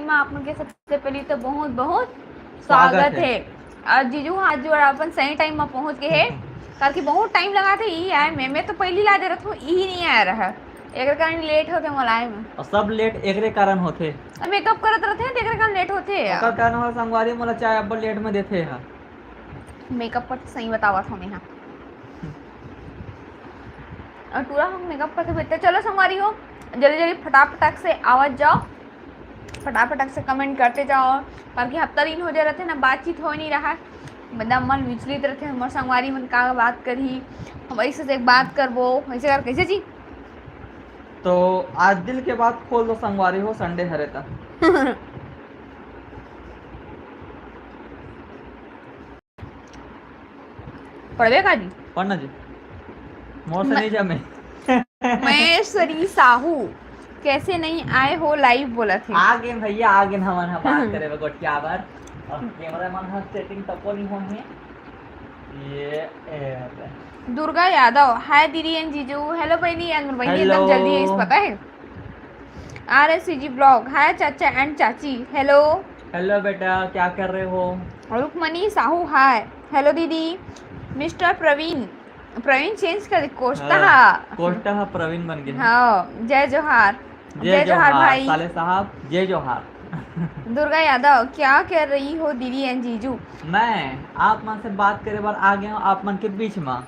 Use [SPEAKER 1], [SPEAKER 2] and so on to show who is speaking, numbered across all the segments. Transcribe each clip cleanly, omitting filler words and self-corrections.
[SPEAKER 1] में आप लोग के सबसे पहले तो बहुत बहुत स्वागत है। और जीजू हाथ जोड़ अपन सही टाइम में पहुंच गए है। कल की बहुत टाइम लगा थे यही आए मैं तो पहली ला दे रहा था यही नहीं आ रहा एक कारण लेट होते मलाए में
[SPEAKER 2] और सब लेट एकरे कारण होथे।
[SPEAKER 1] मेकअप करत रहते हैं एक कारण लेट होते
[SPEAKER 2] ओकर कारण हो संगवारी मोला चाय अब लेट में देथे हा।
[SPEAKER 1] मेकअप पर सही बतावा था मैं और पूरा हम मेकअप करके बैठते चलो संगवारी हो जल्दी जल्दी फटाफट से आवाज जाओ फटाफट से कमेंट करते जाओ बाकी हफ्ता दिन हो जा रहे थे ना बातचीत हो नहीं रहा बदा मन विचलित रहते हमारे संगवारी मन का बात करी हम ऐसे से एक बात करबो ऐसे कर कैसे जी
[SPEAKER 2] तो आज दिल के बात खोल दो संगवारी हो संडे हरे था।
[SPEAKER 1] पढ़वे का जी
[SPEAKER 2] पढ़ना जी मोर से नहीं जमे।
[SPEAKER 1] महेश्वरी साहू कैसे नहीं आए हो लाइव बोला थे
[SPEAKER 2] आगे भैया आगे हमन हा बात करे गोटिया बार और कैमरा मन हा सेटिंग तको नहीं हो है ये
[SPEAKER 1] दुर्गा यादव हाय दीदी एंड जीजू हेलो बहनी एकदम जल्दी है इस पता है RSCG ब्लॉग हाय चाचा एंड चाची हेलो
[SPEAKER 2] हेलो बेटा क्या कर रहे हो
[SPEAKER 1] रुकमणी साहू हाय हेलो दीदी मिस्टर प्रवीण चेंज कर कोष्टा
[SPEAKER 2] प्रवीण बन गए
[SPEAKER 1] हाँ जय जोहार भाई
[SPEAKER 2] साले साहब जय जोहार।
[SPEAKER 1] दुर्गा यादव क्या कर रही हो दीदी एंड जीजू
[SPEAKER 2] मैं आप मन से बात करे बार आ गया हूँ आप मन के बीच में।
[SPEAKER 1] आप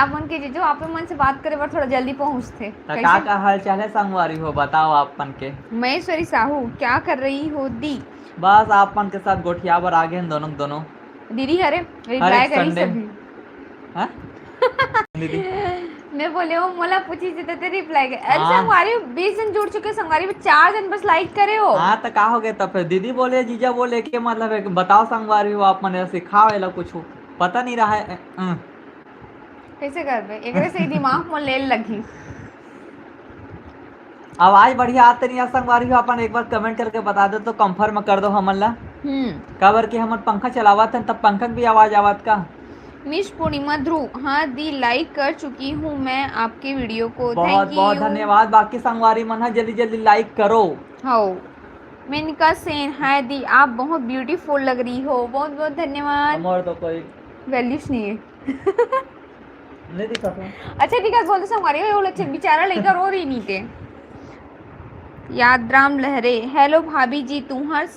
[SPEAKER 1] मन के जीजू आप मन से बात करे बार थोड़ा जल्दी पहुँचते
[SPEAKER 2] का हाल चाल है संगवारी हो बताओ आप मन के
[SPEAKER 1] महेश्वरी साहू क्या कर रही हो दी
[SPEAKER 2] बस आप मन के साथ गोठिया बार आ गए दोनों
[SPEAKER 1] दीदी हरे रिप्लाई करी सभी
[SPEAKER 2] हाँ? दीदी
[SPEAKER 1] मैं बोले वो मोला पूछी थी तो रिप्लाई कर अरे संगवारी 20 जन जुड़ चुके संगवारी में 4 जन बस लाइक करे हो
[SPEAKER 2] हाँ तो का हो गया तब फिर दीदी बोले जीजा बोले कि मतलब है बताओ संगवारी हो आप मन सिखाओ एला कुछ पता नहीं रहा है
[SPEAKER 1] कैसे कर बे एकरे से दिमाग में ले लगी
[SPEAKER 2] आवाज बढ़िया आते नहीं संगवारी हो अपन एक बार कमेंट करके बता दो तो कंफर्म कर दो हमन ला कबर के हमन पंखा चलावत हैं तब पंखा भी आवाज आवत का
[SPEAKER 1] मिस पूर्णिमा ध्रुव हाँ दी लाइक कर चुकी हूँ मैं आपके वीडियो को
[SPEAKER 2] बहुत बहुत धन्यवाद बाकी संगवारी मन है जल्दी लाइक करो हाँ
[SPEAKER 1] मेनिका सेन हाय दी आप बहुत ब्यूटीफुल लग रही हो बहुत बहुत धन्यवाद
[SPEAKER 2] हमारे तो कोई
[SPEAKER 1] वैल्यूज नहीं है
[SPEAKER 2] नहीं दिखा
[SPEAKER 1] अच्छा दिखा बोलते संगवारी हो अच्छा बेचारा लेकर रो रही नहीं थे यादराम लहरे हेलो भाभी जी तुम्हार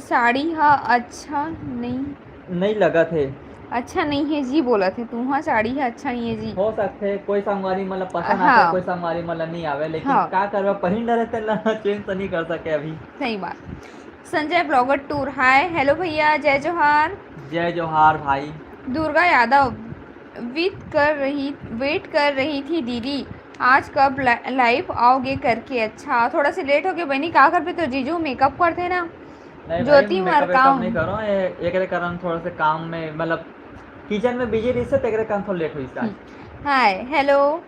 [SPEAKER 1] साड़ी हा अच्छा
[SPEAKER 2] नहीं लगा थे
[SPEAKER 1] अच्छा नहीं है जी बोला थे तुम्हारा साड़ी है अच्छा नहीं है जी
[SPEAKER 2] हो सकते कोई संगवारी मतलब पसंद आता कोई संगवारी मतलब नहीं आवे लेकिन क्या करवा पहिन डरे ते चेंज तो नहीं कर सके अभी सही
[SPEAKER 1] बात Sanjay blogger tour hi hello भैया जय जोहार
[SPEAKER 2] भाई
[SPEAKER 1] दुर्गा यादव वेट कर रही थी दीदी आज कब लाइव आओगे करके अच्छा थोड़ा सा लेट हो गया बहनी क्या कर पे तो जीजू मेकअप करते ना
[SPEAKER 2] ज्योति मार काम नहीं करो एक कारण थोड़ा से काम में मतलब किचन में बिजी रही से तेरे काम थोड़ा लेट हुई था
[SPEAKER 1] hi hello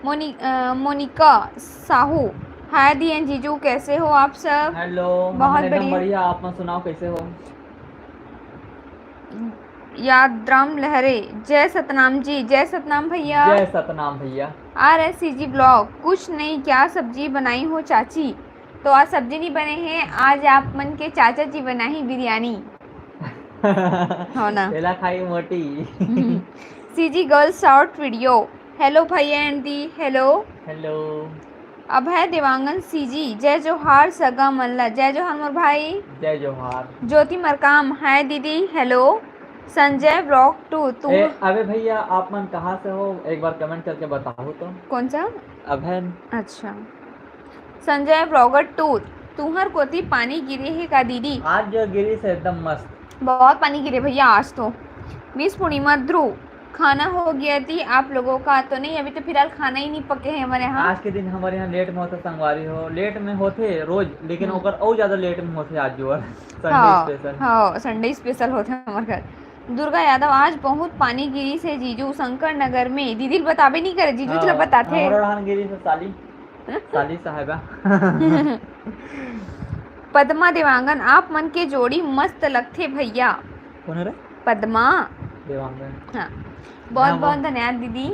[SPEAKER 1] Monika Sahu hi दी एंड जीजू कैसे हो आप सब
[SPEAKER 2] हेलो
[SPEAKER 1] बहुत
[SPEAKER 2] बढ़िया आप मत सुनाओ कैसे हो
[SPEAKER 1] यादराम लहरे जय सतनाम जी जय सतनाम भैया RSCG ब्लॉग कुछ नहीं क्या सब्जी बनाई हो चाची तो आज सब्जी नहीं बने हैं आज आप मन के चाचा जी बनाई बिरयानी हो ना
[SPEAKER 2] पेला खाई मोटी
[SPEAKER 1] CG girl short video hello भैया एंड दी हेलो अभय देवांगन CG जय जोहार सगा मल्ला जय जोहार मोर भाई
[SPEAKER 2] जय जोहार
[SPEAKER 1] ज्योति मरकाम हाय दीदी हेलो संजय ब्लॉग 2 तुम
[SPEAKER 2] अबे भैया आप मन कहाँ से हो एक बार कमेंट करके बताओ तो
[SPEAKER 1] कौन सा
[SPEAKER 2] अभय अच्छा
[SPEAKER 1] संजय ब्लॉगर 2 तुम्हार कोती पानी गिरे है का दीदी
[SPEAKER 2] आज जो गिरी से एकदम मस्त
[SPEAKER 1] बहुत पानी गिरे भैया आज तो मिस पूर्णिमा ध्रुव खाना हो गया थी आप लोगों का तो नहीं अभी तो फिलहाल खाना ही नहीं पके हैं हमारे यहाँ
[SPEAKER 2] आज के दिन हमारे यहाँ लेट में होता संगवारी हो लेट में होते रोज लेकिन ओकर और ज्यादा लेट में होते आज जो संडे स्पेशल होते हमारे घर दुर्गा यादव आज बहुत पानी गिरी से जीजू शंकर नगर में दीदी बताबे नहीं करे जीजू तो बताते गिरी से साली साहिबा
[SPEAKER 1] पद्मा देवांगन आप मन के जोड़ी मस्त लगते भैया
[SPEAKER 2] कौन है रे
[SPEAKER 1] पद्मा
[SPEAKER 2] देवांगन
[SPEAKER 1] हाँ बहुत बहुत धन्यवाद दीदी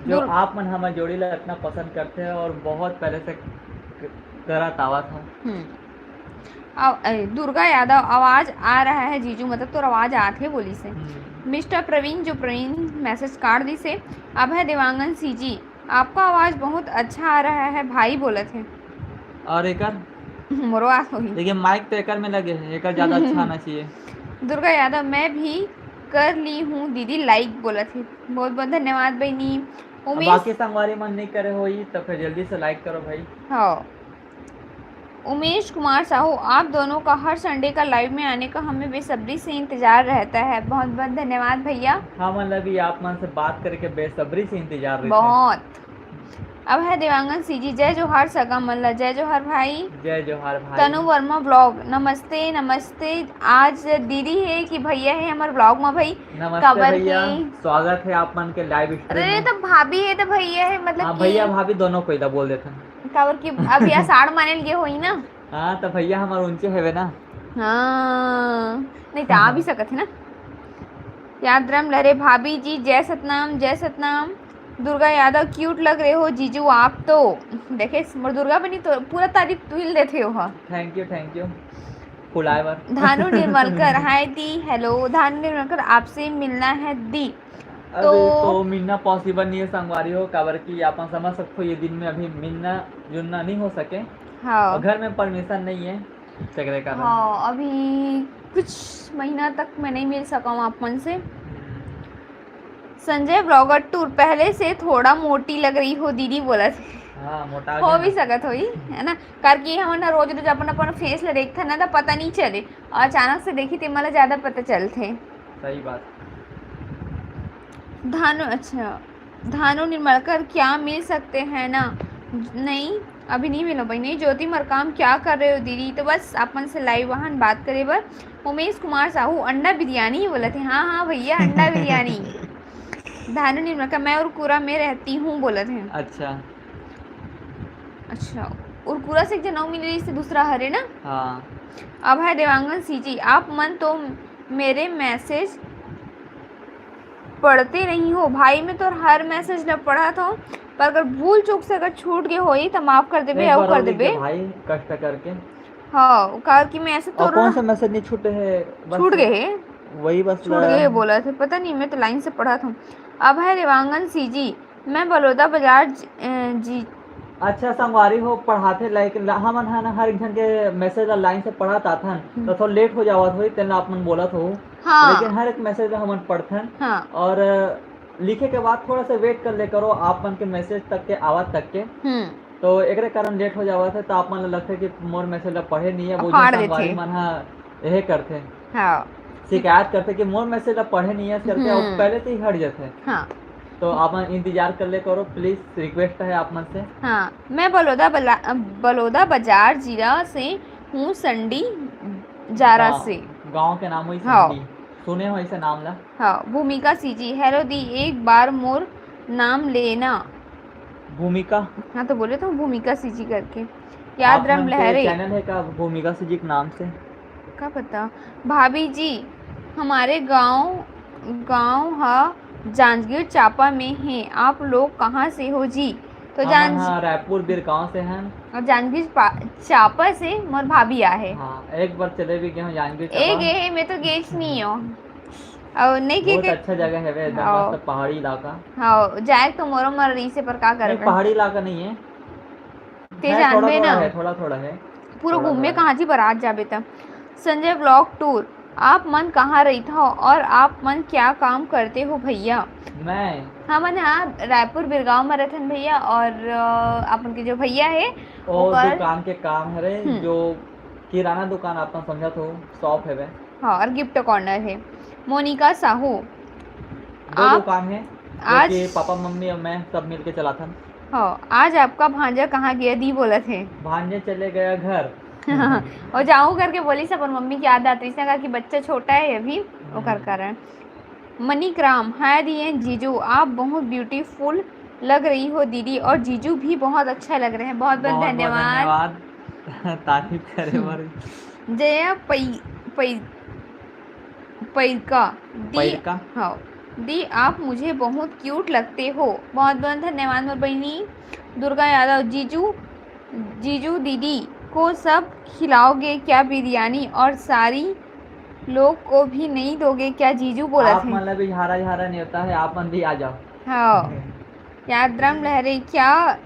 [SPEAKER 2] जो आप मन हमारे जोड़ी ला इतना पसंद करते हैं और बहुत पहले से करत आवा था।
[SPEAKER 1] दुर्गा यादव आवाज आ रहा है जीजू, मतलब तो आवाज आते बोली से। मिस्टर प्रवीण जो प्रवीण मैसेज कार्ड दी से। अभय देवांगन सी जी आपका आवाज बहुत अच्छा आ रहा है भाई बोले थे।
[SPEAKER 2] और एकर
[SPEAKER 1] मोरवा हुई
[SPEAKER 2] देखिए माइक तो एकर में लगे है, एकर ज्यादा अच्छा आना चाहिए।
[SPEAKER 1] दुर्गा यादव मैं भी कर ली हूँ दीदी लाइक बोला थे, बहुत बहुत धन्यवाद बहनी।
[SPEAKER 2] अब
[SPEAKER 1] उमेश
[SPEAKER 2] बाकी संगवारी मन नहीं करे होई तो फिर जल्दी से लाइक करो भाई।
[SPEAKER 1] हाँ उमेश कुमार साहू आप दोनों का हर संडे का लाइव में आने का हमें बेसब्री से इंतजार रहता है, बहुत बहुत धन्यवाद भैया।
[SPEAKER 2] हाँ मतलब ये आप मन से बात करके बेसब्री से इंतजार रहते हैं।
[SPEAKER 1] बहुत। अब है देवांगन सी जी जय जोहार सगा मल्ला, जय जोहार भाई।
[SPEAKER 2] जय जोहार भाई।
[SPEAKER 1] तनु वर्मा ब्लॉग नमस्ते नमस्ते। आज दीदी है कि भैया है हमारे ब्लॉग में भाई।
[SPEAKER 2] नमस्ते
[SPEAKER 1] खबर
[SPEAKER 2] भैया,
[SPEAKER 1] की
[SPEAKER 2] स्वागत है आप मन के लाइव स्ट्रीम
[SPEAKER 1] अरे
[SPEAKER 2] में।
[SPEAKER 1] तो भाभी है तो भैया है मतलब
[SPEAKER 2] हाँ
[SPEAKER 1] कि
[SPEAKER 2] भैया भाभी दोनों को इधर बोल देते हैं।
[SPEAKER 1] खबर की अभी आषाढ़ माने लिए होई ना।
[SPEAKER 2] हाँ तो भैया हमारे ऊंचे है ना।
[SPEAKER 1] हाँ नहीं तो आ भी सकत है ना। याद रम लहरे भाभी जी जय सतनाम जय सतनाम। दुर्गा यादव क्यूट लग रहे हो जीजू आप तो। देखे दुर्गा बनी तो पूरा तारीफ तुल देते हो।
[SPEAKER 2] थैंक यू फुलाए बार।
[SPEAKER 1] धानु निर्मलकर हाय दी हेलो। धानु निर्मलकर आपसे मिलना है दी
[SPEAKER 2] अभी तो मिलना पॉसिबल नहीं है संगवारी हो, काबर की आप समझ सकते हो ये दिन में अभी मिलना जुलना नहीं हो सके।
[SPEAKER 1] हाँ
[SPEAKER 2] और घर में परमिशन नहीं है चक्रे का।
[SPEAKER 1] हाँ अभी कुछ महीना तक मैं नहीं मिल सका हूँ आप मन से। संजय ब्लॉगर टूर पहले से थोड़ा मोटी लग रही हो दीदी बोला थे।
[SPEAKER 2] हाँ मोटा
[SPEAKER 1] हो भी सकत होई है ना, करके हम ना रोज रोज अपन अपन फेस ले देखते ना तो पता नहीं चले और अचानक से देखी तो मतलब ज्यादा पता चलते।
[SPEAKER 2] सही बात।
[SPEAKER 1] धानु अच्छा धानु निर्मलकर क्या मिल सकते हैं ना। नहीं अभी नहीं मिलो भाई नहीं। ज्योति मरकाम क्या कर रहे हो दीदी, तो बस अपन से लाइव वाहन बात करे बर। उमेश कुमार साहू अंडा बिरयानी बोले थे। हाँ हाँ भैया अंडा बिरयानी। धानु निर्मलकर मैं उरकुरा में रहती हूँ बोले थे। अच्छा उरकुरा से एक जनऊ मिली से दूसरा हरे ना।
[SPEAKER 2] हाँ
[SPEAKER 1] अब है देवांगन सी जी आप मन तो मेरे मैसेज पढ़ते नहीं हो भाई, मैं तो हर मैसेज न पढ़ा था पर अगर भूल चूक से अगर छूट गए होई तो माफ कर देबे और कर देबे
[SPEAKER 2] भाई कष्ट करके।
[SPEAKER 1] हाँ कार की मैं ऐसे तो
[SPEAKER 2] कौन सा मैसेज नहीं छूटे है
[SPEAKER 1] छूट गए है
[SPEAKER 2] वही बस
[SPEAKER 1] छूट गए बोला थे पता नहीं मैं तो लाइन से पढ़ा था। अब है देवांगन सी जी मैं बलौदा बाजार जी।
[SPEAKER 2] अच्छा संगवारी हो पढ़ाते लाइक हम है ना हर एक जन के मैसेज लाइन से पढ़ाता था तो थोड़ा लेट हो जावत हुई तेना अपन बोला था।
[SPEAKER 1] हाँ
[SPEAKER 2] लेकिन हर एक मैसेज हम पढ़ते
[SPEAKER 1] हाँ
[SPEAKER 2] और लिखे के बाद थोड़ा सा वेट कर ले करो आप मन के मैसेज तक के आवाज तक के। तो एक कारण लेट हो जावा थे तो आप मन लगते कि मोर मैसेज पढ़े नहीं है वो संगवारी मन यही करते शिकायत करते कि मोर मैसेज पढ़े नहीं है करके और पहले से ही हट जाते। हाँ तो आप इंतजार कर ले करो प्लीज, रिक्वेस्ट है आप मन से। हाँ
[SPEAKER 1] मैं बलौदा बाजार जिला से हूँ संडी जारा से।
[SPEAKER 2] गांव के नाम हुई संडी सुने हो ऐसे नाम ला।
[SPEAKER 1] हाँ भूमिका सीजी हेलो दी एक बार मोर नाम लेना।
[SPEAKER 2] भूमिका
[SPEAKER 1] हाँ तो बोले तो भूमिका सीजी करके। याद रम लहरे
[SPEAKER 2] चैनल है का भूमिका सीजी के नाम से
[SPEAKER 1] क्या पता। भाभी जी हमारे गांव जांजगीर चांपा में है, आप लोग कहाँ से हो जी। तो
[SPEAKER 2] रायपुर बिरगांव से हैं
[SPEAKER 1] और जांजगीर चांपा से मोर भाभी आहे।
[SPEAKER 2] हाँ एक बार चले भी गए जांजगीर
[SPEAKER 1] चांपा है मैं तो गई नहीं हूँ और नहीं
[SPEAKER 2] बहुत अच्छा जगह है वे एकदम पहाड़ी इलाका।
[SPEAKER 1] हाँ जाए तो मोरो मर रही से पर का कर
[SPEAKER 2] पहाड़ी इलाका नहीं है
[SPEAKER 1] ते जानबे ना
[SPEAKER 2] थोड़ा है
[SPEAKER 1] पूरा घूमने कहाँ जी बारात जाबे तब। संजय ब्लॉग टूर आप मन कहाँ रही था और आप मन क्या काम करते हो भैया।
[SPEAKER 2] मैं
[SPEAKER 1] हाँ मन हाँ रायपुर बिरगांव में रहते हैं भैया और अपन के जो भैया है
[SPEAKER 2] और दुकान के काम है जो किराना दुकान आप समझा तो शॉप है वे।
[SPEAKER 1] हाँ और गिफ्ट कॉर्नर है। मोनिका साहू
[SPEAKER 2] दो दुकान है आज पापा मम्मी और मैं सब मिलके चला था।
[SPEAKER 1] हाँ आज आपका भांजा कहाँ गया दी बोला थे।
[SPEAKER 2] भांजे चले गया घर
[SPEAKER 1] और जाऊँ करके बोली सब और मम्मी की याद आती है कि बच्चा छोटा है अभी वो कर रहा है। मणिक्राम हाय दिए जीजू आप बहुत ब्यूटीफुल लग रही हो दीदी और जीजू भी बहुत अच्छा लग रहे हैं, बहुत बहुत धन्यवाद
[SPEAKER 2] तारीफ करे।
[SPEAKER 1] जया पैका हाँ दी आप मुझे बहुत क्यूट लगते हो, बहुत बहुत धन्यवाद मोर बहनी। दुर्गा यादव जीजू जीजू दीदी को सब खिलाओगे क्या बिरयानी, और सारी लोग को भी नहीं दोगे क्या? जीजू बोला
[SPEAKER 2] आप
[SPEAKER 1] थे।
[SPEAKER 2] मतलब भी झारा झारा नहीं होता है, आप मन भी आ जाओ।
[SPEAKER 1] हाँ। यादराम लहरे, क्या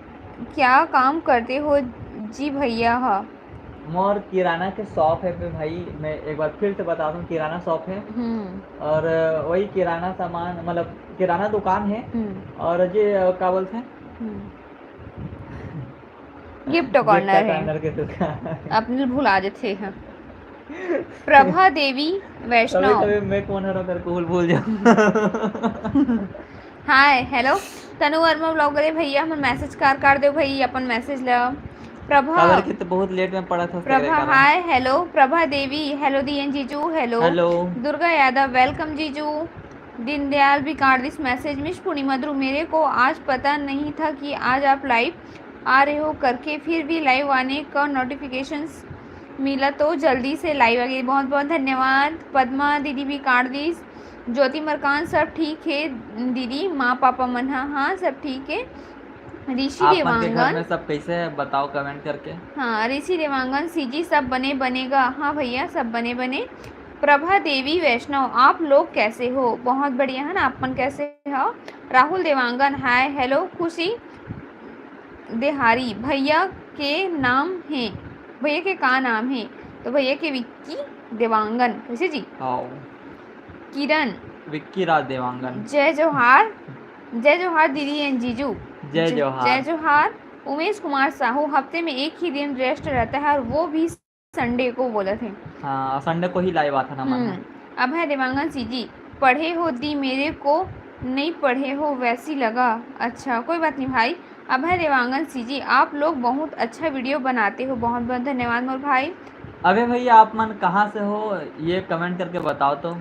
[SPEAKER 1] क्या काम करते हो जी भैया? हाँ।
[SPEAKER 2] मोर किराना के शॉप है पे भाई, मैं एक बार फिर से बता दूं, किराना शॉप है। और वही किराना सामान मतलब किराना दुकान है। और ये क्या बोलते हैं,
[SPEAKER 1] गिफ्ट कॉर्नर है,
[SPEAKER 2] कॉर्नर के दुकान।
[SPEAKER 1] अपने भुला जाते हैं। प्रभा देवी
[SPEAKER 2] कभी
[SPEAKER 1] वैष्णव,
[SPEAKER 2] कभी मैं कौन हरो करके भूल जाऊं।
[SPEAKER 1] Hi hello. Tanu Verma blogger भैया हम मैसेज कर दो भाई, अपन मैसेज लो। प्रभा,
[SPEAKER 2] खबर की तो बहुत लेट में पड़ा था उसके
[SPEAKER 1] प्रभा
[SPEAKER 2] कारण।
[SPEAKER 1] Hi hello. Prabha Devi hello दीएन जीजू hello.
[SPEAKER 2] Hello.
[SPEAKER 1] Durga Yadav welcome जीजू। दीनदयाल भी काट this message. Miss Purnima Dhruv, मेरे को आज पता नहीं था कि आज आप लाइव आ रहे हो करके, फिर भी लाइव आने का नोटिफिकेशंस मिला तो जल्दी से लाइव आ गई। बहुत बहुत धन्यवाद। पद्मा दीदी भी काट दिस। ज्योति मरकान, सब ठीक है दीदी, माँ पापा मन? हाँ सब ठीक है। ऋषि
[SPEAKER 2] आप मन के घर में
[SPEAKER 1] देवांगन,
[SPEAKER 2] सब कैसे है बताओ कमेंट करके।
[SPEAKER 1] हाँ ऋषि देवांगन, सीजी सब बने बनेगा। हाँ भैया सब बने बने। प्रभा देवी वैष्णव, आप लोग कैसे हो? बहुत बढ़िया है ना, अपन कैसे हो? Rahul Dewangan hi hello. खुशी देहारी, भैया के नाम है, भैया के का नाम है? तो भैया के विक्की देवांगन। कैसे जी?
[SPEAKER 2] आओ
[SPEAKER 1] किरण,
[SPEAKER 2] विक्की राज देवांगन,
[SPEAKER 1] जय जोहार। जय जोहार दीदी एंड जीजू।
[SPEAKER 2] जय जोहार।
[SPEAKER 1] जय जोहार। उमेश कुमार साहू, हफ्ते में एक ही दिन रेस्ट रहता है और वो भी संडे को बोले थे।
[SPEAKER 2] हाँ संडे को ही लाइव आता ना मन।
[SPEAKER 1] अभय देवांगन सीजी, पढ़े हो दी, मेरे को नहीं पढ़े हो वैसी लगा। अच्छा कोई बात नहीं भाई। अभय देवांगन सीजी, आप लोग बहुत अच्छा वीडियो बनाते हो, बहुत बहुत धन्यवाद मोर भाई।
[SPEAKER 2] अबे भैया आप मन कहाँ से हो ये कमेंट करके बताओ तो।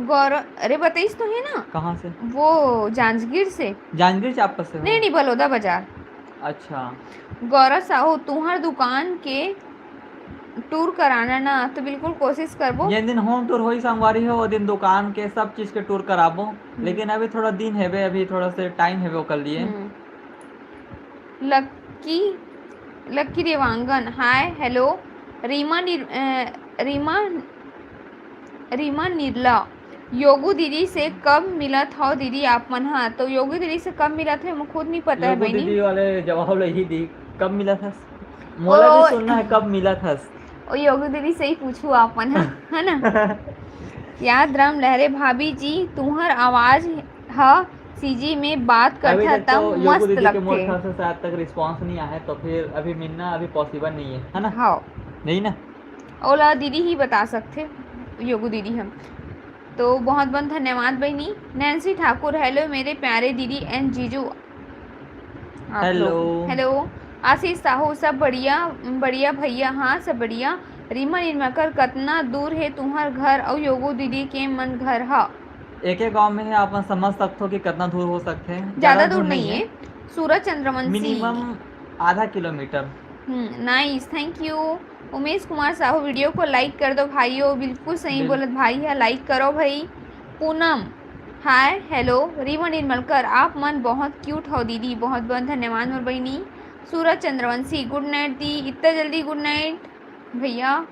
[SPEAKER 1] गौरव, अरे बताइस तो है ना,
[SPEAKER 2] कहाँ से?
[SPEAKER 1] वो जांजगीर से।
[SPEAKER 2] जांजगीर चापा से हो?
[SPEAKER 1] नहीं बलौदा बाजार।
[SPEAKER 2] अच्छा।
[SPEAKER 1] गौरव साहू, तुम्हार दुकान के टूर कराना ना, तो बिल्कुल कोशिश करबो।
[SPEAKER 2] ये दिन होम टूर हो संगवारी हो, वो दिन दुकान के सब चीज के टूर कराबो। लेकिन अभी थोड़ा दिन है बे, अभी थोड़ा से टाइम है वो कर लिए।
[SPEAKER 1] लक्की लक्की देवांगन हाय हेलो। रीमा निर्ला, योगू दीदी से कब मिला था दीदी आप मन? हाँ तो योगू दीदी से कब मिला था मुझे खुद नहीं पता है
[SPEAKER 2] योगू
[SPEAKER 1] बहनी।
[SPEAKER 2] दीदी वाले जवाब ही दी, कब मिला था मोला भी सुनना है, कब मिला था।
[SPEAKER 1] ओ योगू दीदी से ही पूछू आप मन, है ना। याद राम लहरे, भाभी जी तुम्हार आवाज हा सीजी में बात करता
[SPEAKER 2] तक तो
[SPEAKER 1] तब
[SPEAKER 2] योगू
[SPEAKER 1] मस्त
[SPEAKER 2] दीदी के मोर
[SPEAKER 1] लगते।
[SPEAKER 2] ख्याल से शायद तक रिस्पांस नहीं आया है, तो फिर अभी मिलना अभी पॉसिबल नहीं है ना।
[SPEAKER 1] हाँ
[SPEAKER 2] नहीं ना,
[SPEAKER 1] ओला दीदी ही बता सकते योगू दीदी हम तो। बहुत बहुत धन्यवाद बहनी। नैन्सी ठाकुर हेलो मेरे प्यारे दीदी एंड जीजू आप
[SPEAKER 2] हेलो।
[SPEAKER 1] लोग। हेलो आशीष साहू, सब बढ़िया बढ़िया भैया? हाँ सब बढ़िया। रीमा निर्माकर, कतना दूर है तुम्हार घर और योगू दीदी के मन घर? हा
[SPEAKER 2] एक एक गांव में है, आप समझ सकते हो कि कितना दूर हो सकते हैं।
[SPEAKER 1] ज्यादा दूर नहीं है। सूरज चंद्रवंशी,
[SPEAKER 2] मिनिमम आधा kilometre.
[SPEAKER 1] Nice thank you. Umesh Kumar Sahu, video को लाइक कर दो भाइयों। बिल्कुल सही बोलत भाई है, लाइक करो भाई। Poonam hi hello. रीमा निर्मलकर, आप मन बहुत क्यूट हो दीदी, बहुत बहुत धन्यवाद मोर बहनी। सूरज चंद्रवंशी, गुड नाइट दी, इतना जल्दी गुड नाइट भैया।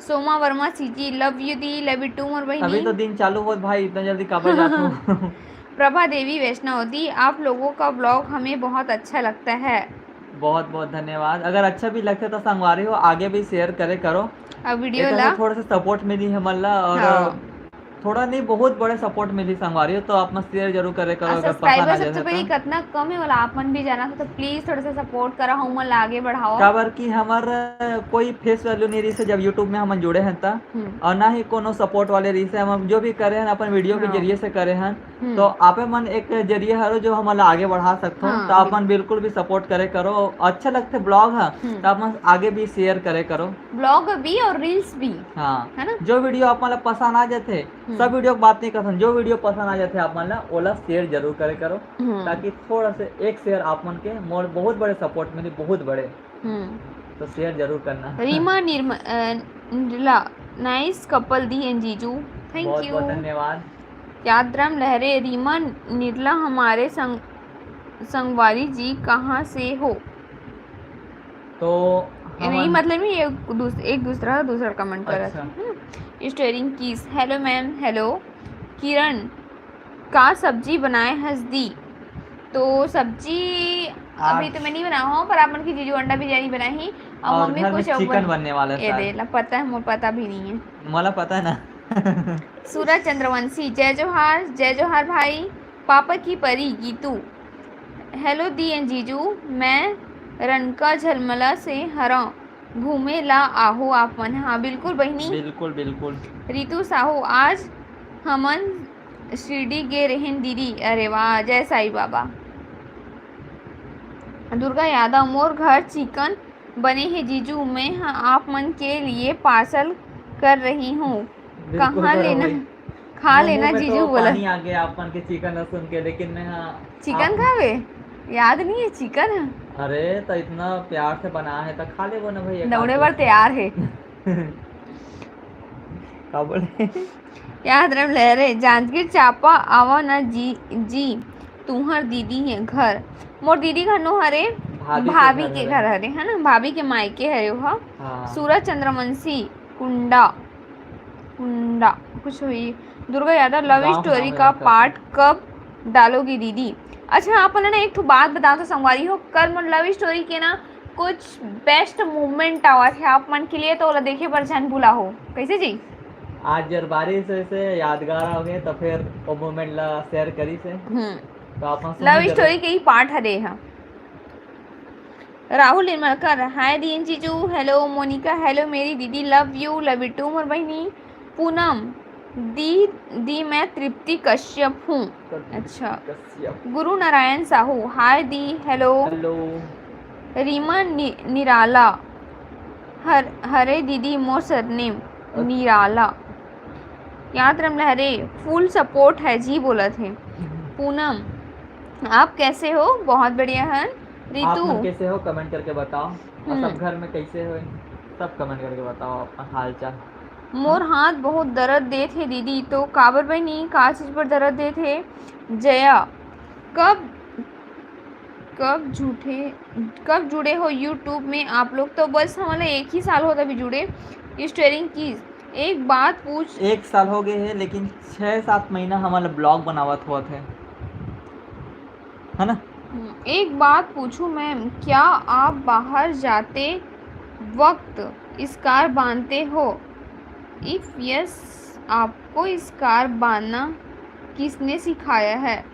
[SPEAKER 1] Soma Verma CG, love you दी, लव यू टू मोर बहनी।
[SPEAKER 2] अभी तो दिन चालू हो भाई, इतना जल्दी कब जाते हो।
[SPEAKER 1] प्रभा देवी वैष्णव दी, आप लोगों का ब्लॉग हमें बहुत अच्छा लगता है।
[SPEAKER 2] बहुत बहुत धन्यवाद। अगर अच्छा भी लगता है तो संगवारी हो आगे भी शेयर करे करो।
[SPEAKER 1] अब वीडियो ला
[SPEAKER 2] थोड़ा सा सपोर्ट मिली है मल्ला, और थोड़ा नहीं बहुत बड़े सपोर्ट मिली संगवारी हो, तो आप मत शेयर जरूर करे करो। अगर पसंद आ
[SPEAKER 1] सब्सक्राइबर
[SPEAKER 2] जाए
[SPEAKER 1] सबसे बड़ी
[SPEAKER 2] तो
[SPEAKER 1] कितना कम है वाला आप मन भी जाना था, तो प्लीज थोड़ा सा सपोर्ट करो, हम मन आगे बढ़ाओ।
[SPEAKER 2] काबर की हमार कोई फेस वैल्यू नहीं रही से जब यूट्यूब में हम जुड़े हैं ता, और ना ही कोनो सपोर्ट वाले रही से। हम जो भी करे हैं अपन वीडियो के जरिए से करे हैं, तो आपे मन एक जरिए हरो जो हम आगे बढ़ा सकते हो। तो अपन बिल्कुल भी सपोर्ट करे करो। अच्छा लगते ब्लॉग है तो अपन आगे भी शेयर करे करो,
[SPEAKER 1] ब्लॉग भी और रील्स भी।
[SPEAKER 2] हाँ
[SPEAKER 1] है ना,
[SPEAKER 2] जो वीडियो आप मतलब पसंद आ जाते, सब वीडियो की बात नहीं करते, जो वीडियो पसंद आ जाते आप मतलब ओला शेयर जरूर करे करो, ताकि थोड़ा से एक शेयर आप मन के मोर बहुत बड़े सपोर्ट मिली, बहुत बड़े। तो शेयर जरूर करना।
[SPEAKER 1] रीमा निर्मला, नाइस कपल दी एंड जीजू, थैंक
[SPEAKER 2] बहुत
[SPEAKER 1] यू।
[SPEAKER 2] बहुत धन्यवाद।
[SPEAKER 1] यादराम लहरे, रीमा निर्मला हमारे संगवारी जी कहाँ से हो?
[SPEAKER 2] तो
[SPEAKER 1] नहीं मतलब नहीं, एक दूसरा कमेंट कर रहा
[SPEAKER 2] अच्छा।
[SPEAKER 1] था। Steering keys, hello ma'am, hello Kiran का सब्जी बनाए हंसदी। तो सब्जी अभी तो मैं नहीं बनाया हूँ, पर अपन की जीजू अंडा बिरयानी बनाई और
[SPEAKER 2] और
[SPEAKER 1] मम्मी
[SPEAKER 2] घर में
[SPEAKER 1] कुछ
[SPEAKER 2] चिकन बनने वाला है
[SPEAKER 1] ये दे
[SPEAKER 2] शायद,
[SPEAKER 1] ला, पता है मुझे, पता भी नहीं है।
[SPEAKER 2] मला पता है ना।
[SPEAKER 1] सूरज चंद्रवंशी, जय जोहार भाई, पापा की परी गीतू, हेलो दी एंड जीजू, मैं रनका झलमला से हरा घूमे ला आहो आप मन। हाँ बिल्कुल बहनी।
[SPEAKER 2] बिल्कुल बिल्कुल।
[SPEAKER 1] रितु साहू, आज हमन शिरडी गे रहें दीदी, अरे वाह, जय साईं बाबा। दुर्गा यादव, मोर घर चिकन बने हैं जीजू, मैं हाँ आप मन के लिए पार्सल कर रही हूँ,
[SPEAKER 2] बिल्कुल
[SPEAKER 1] कहाँ
[SPEAKER 2] करो
[SPEAKER 1] लेना,
[SPEAKER 2] भाई।
[SPEAKER 1] खा
[SPEAKER 2] मुंह
[SPEAKER 1] लेना
[SPEAKER 2] में
[SPEAKER 1] जीजू
[SPEAKER 2] तो
[SPEAKER 1] बोला।
[SPEAKER 2] पानी आ गया अपन के चिकन सुन के, लेकिन मैं हाँ
[SPEAKER 1] चिकन
[SPEAKER 2] आप,
[SPEAKER 1] खावे, याद नहीं है चिकन है,
[SPEAKER 2] अरे तो इतना प्यार से बना है तो खा ले वो ना भाई, एक आध
[SPEAKER 1] दौड़े
[SPEAKER 2] दो।
[SPEAKER 1] पर तैयार है।
[SPEAKER 2] क्या बोले?
[SPEAKER 1] याद रम लहरे, जांजगीर चापा आवा ना जी तुम्हार दीदी है घर, मोर दीदी घर नो हरे, भाभी के घर हरे है ना, भाभी के मायके हरे वह।
[SPEAKER 2] हाँ।
[SPEAKER 1] सूरज चंद्रवंशी, कुंडा कुंडा कुछ हुई। दुर्गा यादव, लव
[SPEAKER 2] गाँव
[SPEAKER 1] स्टोरी
[SPEAKER 2] नाम है
[SPEAKER 1] का
[SPEAKER 2] उनका।
[SPEAKER 1] पार्ट कब डालोगी दीदी। अच्छा आप ना एक बात बताओ तो संगवारी हो, कल मन लव स्टोरी के ना कुछ बेस्ट मूवमेंट आवा थे आप मन के लिए, तो ओला देखे पर जान भूला हो कैसे जी।
[SPEAKER 2] आज जर बारिश से यादगार हो गए तो फिर वो मोमेंट ला शेयर करी से, तो आप
[SPEAKER 1] लव स्टोरी के ही पार्ट हरे हाँ। राहुल निर्मलकर, हाय दीन जीजू, हेलो मोनिका, हेलो मेरी दीदी, लव यू टू मोर बहनी। पूनम दी मैं तृप्ति कश्यप हूँ। अच्छा। गुरु नारायण साहू, हाय दी, हेलो।
[SPEAKER 2] हेलो।
[SPEAKER 1] रीमा निराला, हरे दीदी मोर सरनेम निराला। याद रम लहरे, फुल सपोर्ट है जी बोला थे। पूनम, आप कैसे हो, बहुत बढ़िया है।
[SPEAKER 2] आप
[SPEAKER 1] रितु,
[SPEAKER 2] मन कैसे हो कमेंट करके बताओ, और सब घर में कैसे हो सब कमेंट करके बताओ अपना हाल चाल।
[SPEAKER 1] मोर हाथ बहुत दर्द दे थे दीदी, तो काबर बहनी का चीज पर दर्द दे थे। जया, कब कब जुड़े हो यूट्यूब में आप लोग, तो बस हमारा 1 ही साल होता भी जुड़े। स्टेयरिंग कीज, एक बात पूछ,
[SPEAKER 2] 1 साल हो गए है, लेकिन 6-7 महीना हमारा ब्लॉग बनावत हुआ थे, है ना।
[SPEAKER 1] एक बात पूछूं मैम, क्या आप बाहर जाते वक्त स्कार्फ बांधते हो, इफ यस आपको स्कार्फ बांधना किसने सिखाया है।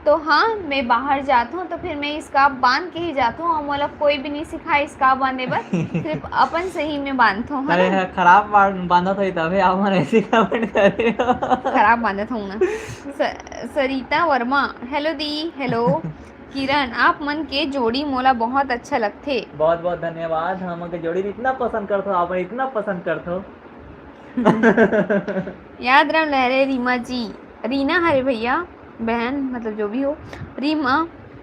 [SPEAKER 1] तो हाँ मैं बाहर जाता हूँ तो फिर मैं स्कार्फ बांध के ही जाता हूँ, और मतलब कोई भी नहीं सिखाए स्कार्फ बांधने पर, सिर्फ अपन से ही मैं बांधता हूँ, है ना।
[SPEAKER 2] खराब बांधा था तभी आप हमारे ऐसी कमेंट कर रहे हो।
[SPEAKER 1] खराब बांधा था ना। सरिता वर्मा, हेलो दी, हेलो किरण, आप मन के जोड़ी मोला बहुत अच्छा लगते।
[SPEAKER 2] बहुत बहुत धन्यवाद, हम के जोड़ी इतना पसंद करते हो, आप इतना पसंद करते हो।
[SPEAKER 1] याद रम लहरे, रीमा जी, रीना हरे भैया बहन मतलब जो भी हो। रीमा